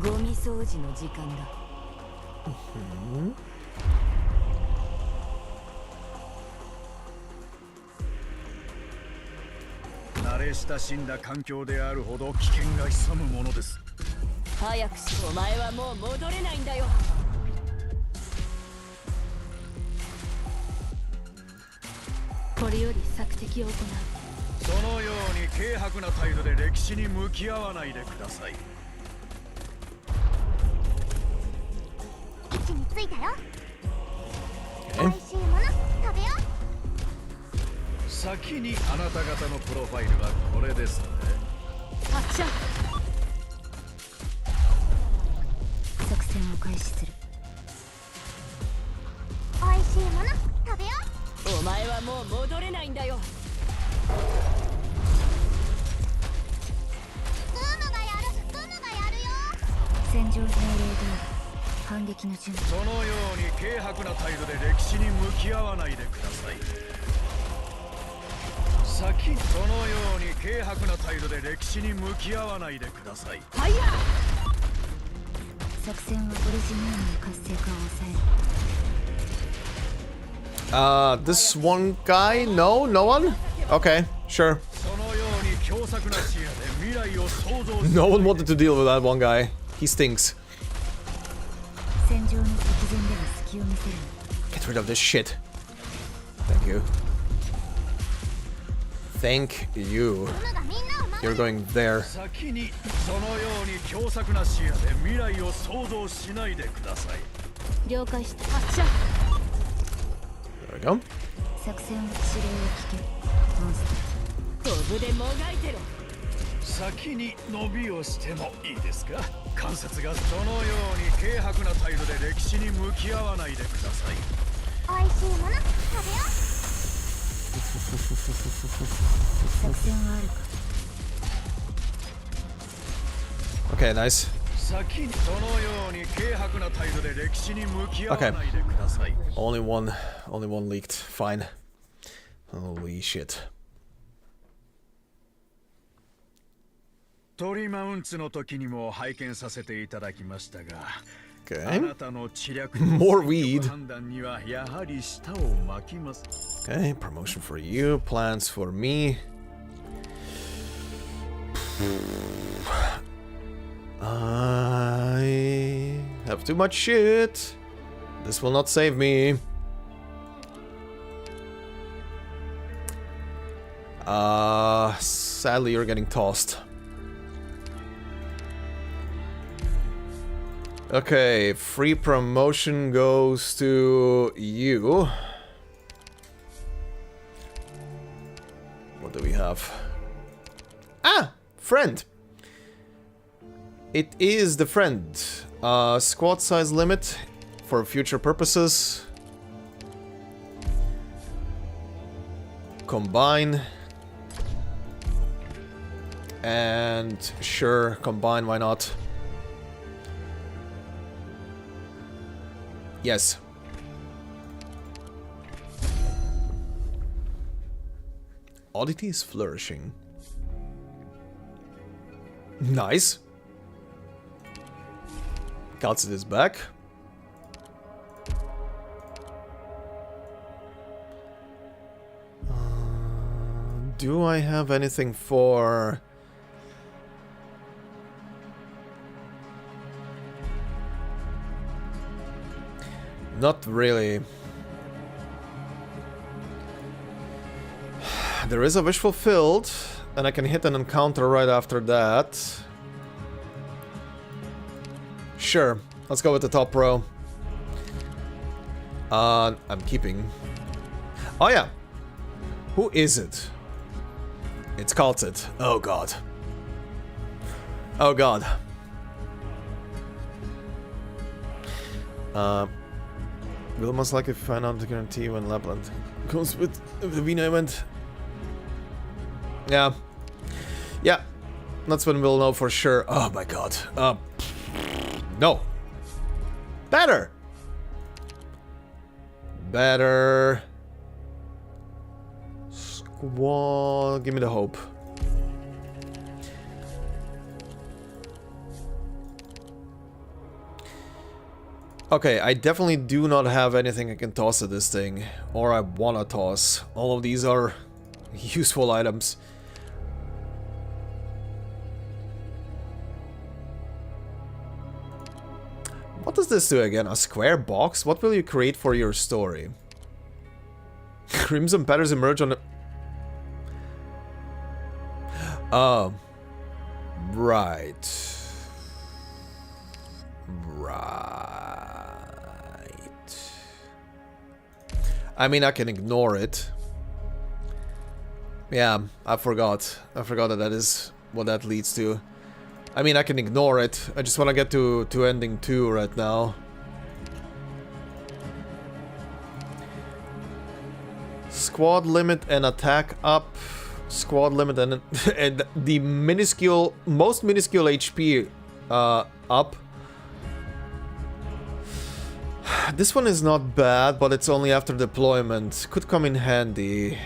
ゴミ掃除の時間だ。ナレ慣れ親しんだ環境であるほど危険が潜むものです。早くし、お前はもう戻れないんだよ。これより索敵を行う。そのように軽薄な態度で歴史に向き合わないでください。位置についたよ。美味しいもの食べよう。先にあなた方のプロファイルはこれですね。発射。作戦を開始する。美味しいもの食べよお前はもう戻れないんだよ。う。グムがやるよ。戦場命令通り反撃の準備。そのように軽薄な態度で歴史に向き合わないでください。そのように軽薄な態度で歴史に向き合わないでください。ファイヤー。作戦はオリジネームの活性化を抑える。This one guy? No? No one? Okay, sure. そのように凶作な視野で未来を想像する。 No one wanted to deal with that one guy. He stinks. 戦場の敵前では隙を見せる。 Get rid of this shit. Thank you. Thank you. グムがみんなを守 You're going there. 先にそのように凶作な視野で未来を想像しないでください。了解した。発射。 There we go. 作戦は指令を聞け。モンスター。飛ぶでもがいてろ。先に伸びをしてもいいですか。関節がそのように軽薄な態度で歴史に向き合わないでください。美味しいもの食べよ作戦はあるか。 Okay, nice. 先にそのように軽薄な態度で歴史に向き合わないでください。Only one leaked. Fine. Holy shit. トリマウンツの時にも拝見させていただきましたが、あ Okay. なたの知略 More weed. 判断にはやはり舌を巻きます。 Okay, promotion for you, plans for me. I have too much shit. This will not save me. Sadly, you're getting tossed. Okay, free promotion goes to you. What do we have? Ah! Friend! It is the friend. Squad size limit for future purposes. Combine. And sure, combine, why not? Yes. Oddity is flourishing. Nice. Kazed is back. Do I have anything for... Not really. There is a wish fulfilled, and I can hit an encounter right after that. Sure, let's go with the top row. I'm keeping. Oh yeah. Who is it? It's Kazed. Oh god. Oh god. We'll most likely find out the guarantee when Lapland goes with the Vina event. Yeah. Yeah. That's when we'll know for sure. Oh my god. No. Better. Better. Squall. Give me the hope. Okay, I definitely do not have anything I can toss at this thing. Or I wanna toss. All of these are useful items. What does this do again? A square box? What will you create for your story? Crimson patterns emerge on the... Oh. Right. Right. I mean, I can ignore it. Yeah, I forgot. I forgot that is what that leads to. I mean, I can ignore it. I just want to get to ending 2 right now. Squad limit and attack up. Squad limit and the minuscule, most minuscule HP up. This one is not bad, but it's only after deployment. Could come in handy.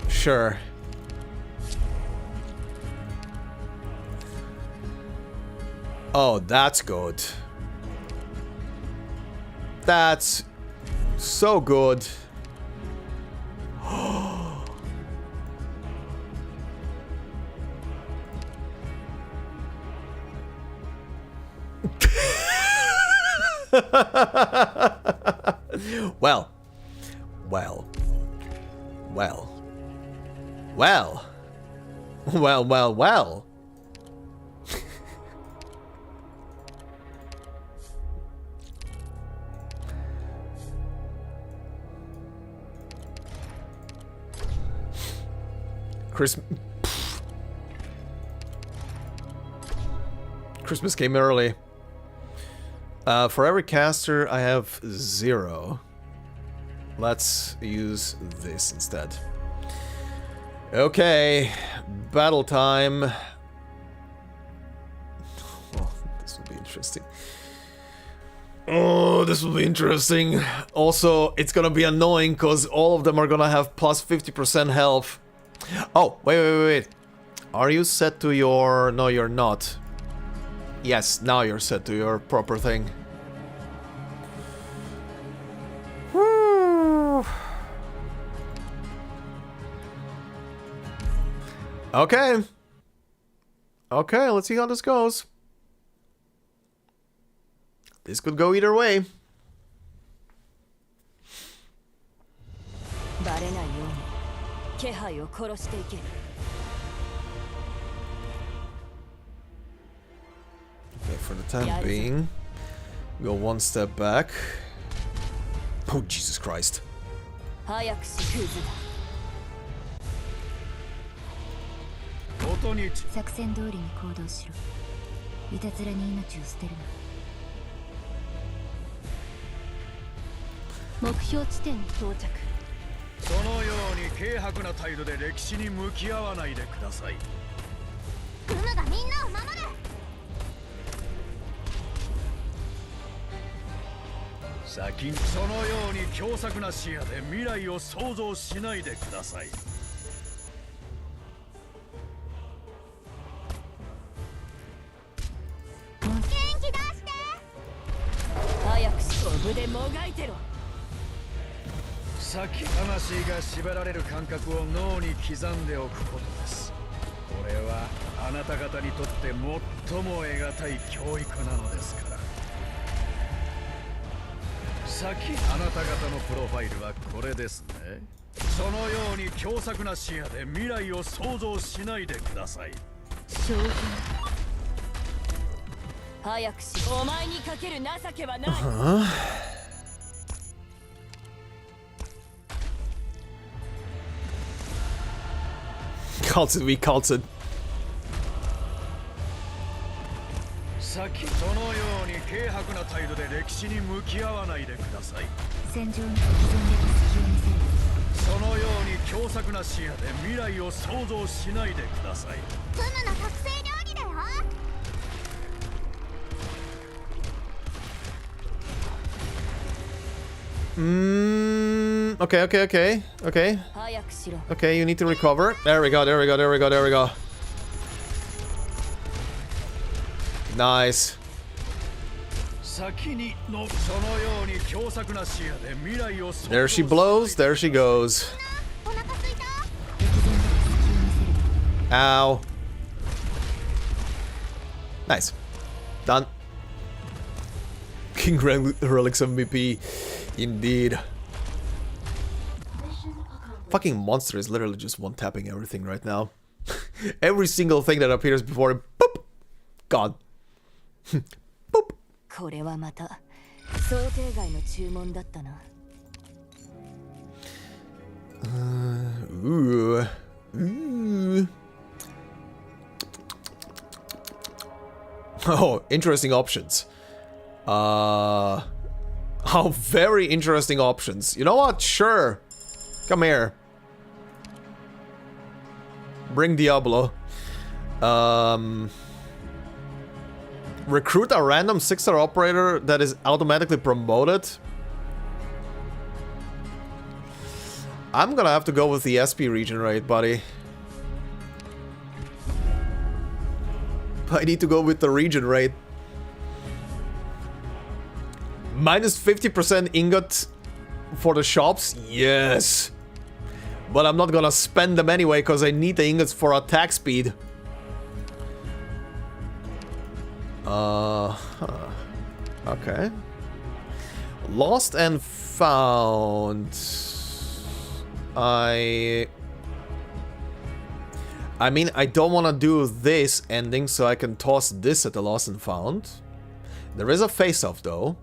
Sure. Oh, that's good. That's so good. Well. Well. Well. Well. Well, well, well. Christmas came early. For every caster, I have 0. Let's use this instead. Okay, battle time. Oh, this will be interesting. Oh, this will be interesting. Also, it's gonna be annoying because all of them are gonna have plus 50% health. Oh, wait. Are you set to your... No, you're not. Yes, now you're set to your proper thing. Woo. Okay. Okay, let's see how this goes. This could go either way. Okay, for the time being, go one step back. Oh, Jesus Christ. 作戦通りに行動しろ。いたずらに命を捨てるな。目標地点到着。そのように軽薄な態度で歴史に向き合わないでください。グムがみんなを守る。先にそのように狭窄な視野で未来を想像しないでください。元気出して。早く勝負でもがいてろ。先魂が縛られる感覚を脳に刻んでおくことです。これはあなた方にとって最も得難い教育なのですから。先あなた方のプロファイルはこれですね。そのように狭窄な視野で未来を想像しないでください。将軍早くしお前にかける情けはない。Calted, we calted. 先そのように軽薄な態度で歴史に向き合わないでください。戦場に刻んでた隙を見せる。そのように狭窄な視野で未来を想像しないでください。グムの特製料理だよ。Okay. Okay, you need to recover. There we go. Nice. There she blows, there she goes. お腹すいた。 Ow. Nice. Done. Fucking Relics MVP. Indeed. Mission accomplished. Fucking monster is literally just one-tapping everything right now. Every single thing that appears before him, boop! Gone. Boop! これはまた想定外の注文だったな。 Ooh. Ooh. Oh, interesting options. Oh, very interesting options. You know what? Sure. Come here. Bring Diablo. Recruit a random 6-star operator that is automatically promoted. I'm gonna have to go with the SP region raid, buddy. I need to go with the region raid. Minus 50% ingot for the shops? Yes. But I'm not gonna spend them anyway, because I need the ingots for attack speed. Okay. Lost and found. I mean, I don't want to do this ending, so I can toss this at the lost and found. There is a face-off, though.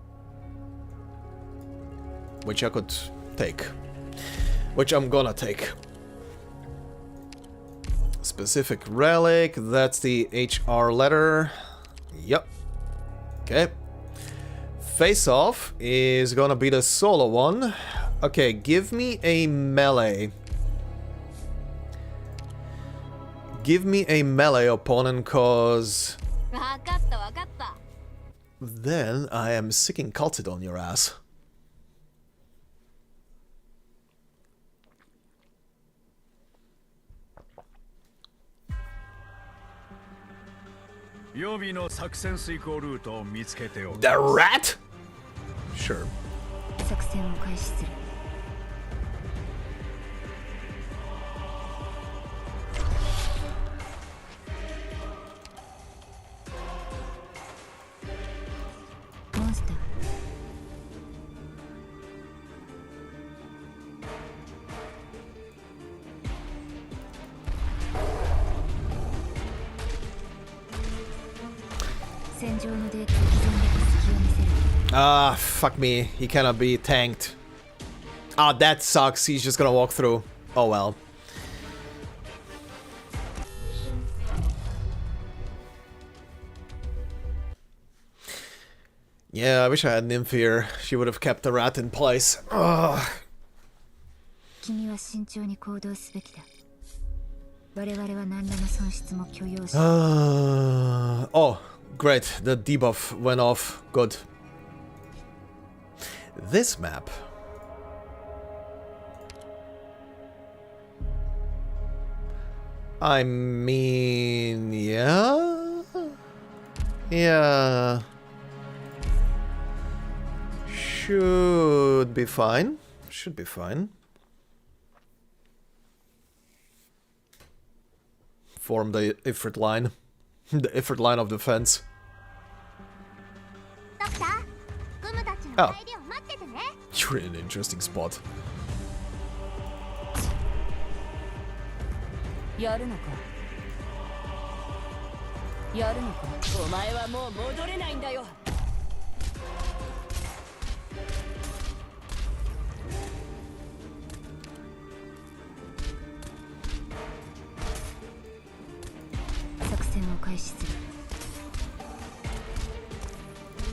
Which I could take. Which I'm gonna take. Specific relic, that's the HR letter. Yep. Okay. Face-off is gonna be the solo one. Okay, give me a melee. Give me a melee opponent, cause... わかったわかった。 then I am sicking Cultid on your ass. The rat? Sure. 作戦を開始する。 モンスター。 戦場のデータを全力隙を見せる。 Ah, fuck me. He cannot be tanked. Ah, that sucks. He's just gonna walk through. Oh well. Yeah, I wish I had Nymph here. She would have kept the rat in place. Ugh. 君は慎重に行動すべきだ。我々は何らの損失も許容し。 Oh, great. The debuff went off. Good. This map. I mean, yeah? Yeah. Should be fine. Should be fine. Form the Ifrit line. The Ifrit line of defense. ドクター、グムたちの帰りを待っててね。 You're in an interesting spot. やるのか。やるのか。お前はもう戻れないんだよ。 作戦を開始する。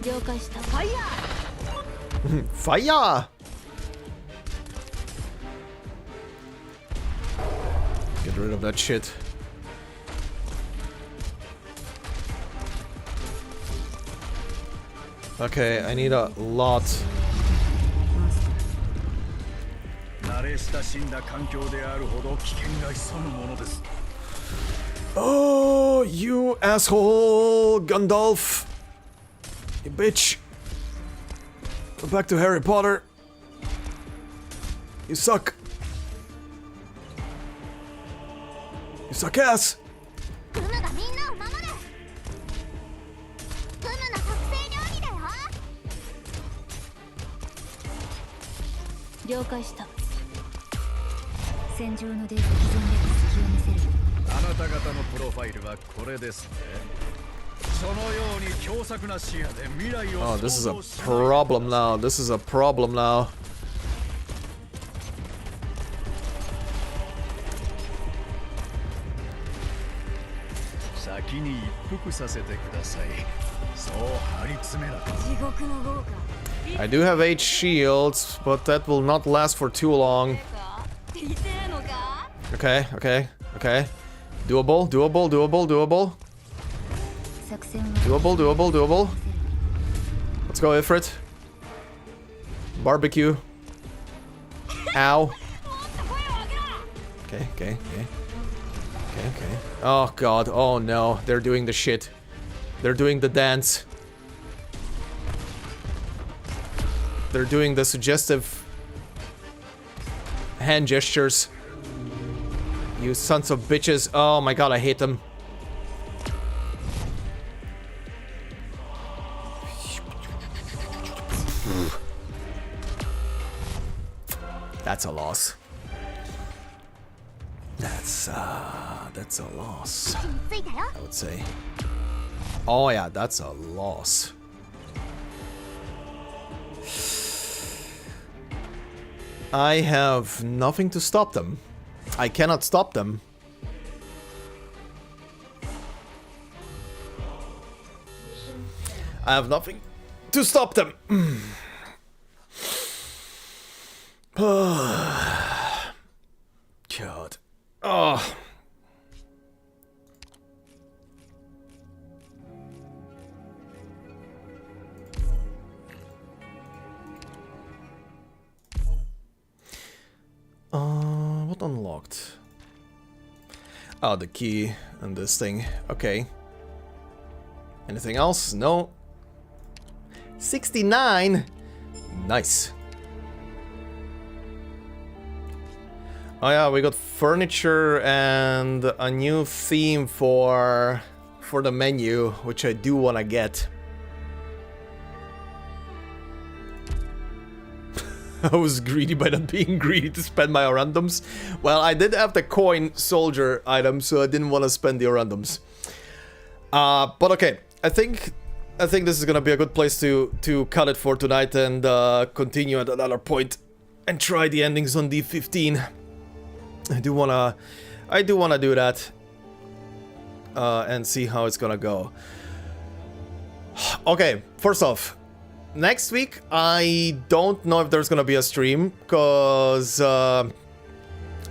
了解した。ファイヤー。 Fire! Get rid of that shit. Okay, I need a lot. 慣れ親しんだ環境であるほど危険が潜むものです。 Oh, you asshole, Gandalf. You bitch. Go back to Harry Potter. You suck. You suck ass. グムがみんなを守る。グムの特製料理だよ。了解した。戦場のデータ既存で隙を見せる。あなた方のプロファイルはこれですね。そのように強作な視野で未来を Oh, this is a 想像しない problem now. This is a problem now. 先に一服させてください。そう張り詰めなくて。地獄の豪華。 I do have 8 shields, but that will not last for too long. 痛えのか？ Okay, okay, okay. Doable, doable, doable, doable. 作戦は Doable, doable, doable. Let's go, Ifrit. Barbecue. Ow. Okay, okay, okay. Okay, okay. Oh god, oh no. They're doing the shit. They're doing the dance. They're doing the suggestive hand gestures. You sons of bitches. Oh my god, I hate them. That's a loss. That's a loss, 位置についたよ。 I would say. Oh yeah, that's a loss. I have nothing to stop them. I cannot stop them. I have nothing to stop them. God. Oh. What unlocked? Oh, the key and this thing. Okay. Anything else? No. 69. Nice. Oh yeah, we got furniture and a new theme for the menu, which I do want to get. I was greedy by not being greedy to spend my randoms. Well, I did have the coin soldier item, so I didn't want to spend the randoms. But okay, I think this is gonna be a good place to cut it for tonight and continue at another point and try the endings on D15. I do wanna do that and see how it's gonna go. Okay, first off, next week I don't know if there's gonna be a stream because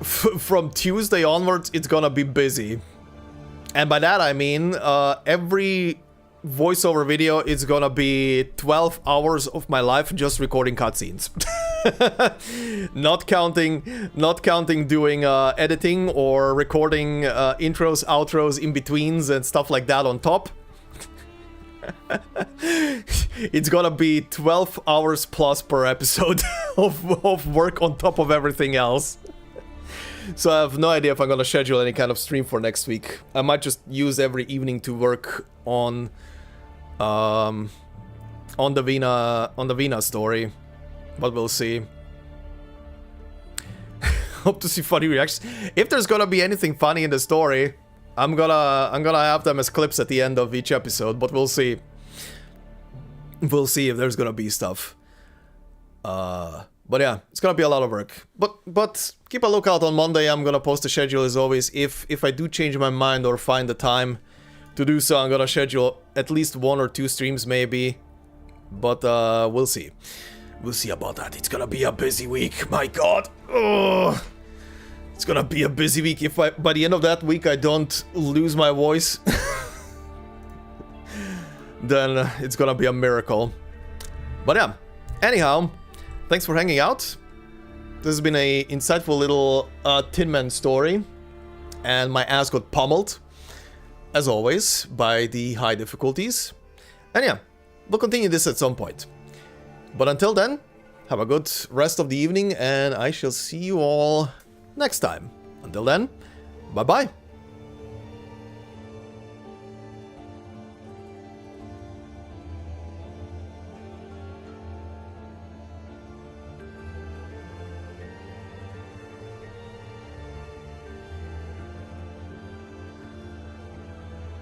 from Tuesday onwards it's gonna be busy, and by that I mean every voiceover video is gonna be 12 hours of my life just recording cutscenes. not counting doing editing or recording intros, outros, in-betweens and stuff like that on top. It's gonna be 12 hours plus per episode of work on top of everything else. So I have no idea if I'm gonna schedule any kind of stream for next week. I might just use every evening to work on the Vina story. But we'll see. Hope to see funny reactions. If there's gonna be anything funny in the story, I'm gonna have them as clips at the end of each episode, but we'll see. We'll see if there's gonna be stuff. But yeah, it's gonna be a lot of work. But keep a lookout on Monday. I'm gonna post the schedule as always. If I do change my mind or find the time to do so, I'm gonna schedule at least 1 or 2 streams maybe. But we'll see. We'll see about that. It's gonna be a busy week. My god. Ugh. It's gonna be a busy week. If by the end of that week I don't lose my voice, then it's gonna be a miracle. But yeah, anyhow, thanks for hanging out. This has been a insightful little Tin Man story, and my ass got pummeled, as always, by the high difficulties. And yeah, we'll continue this at some point. But until then, have a good rest of the evening, and I shall see you all next time. Until then, bye-bye.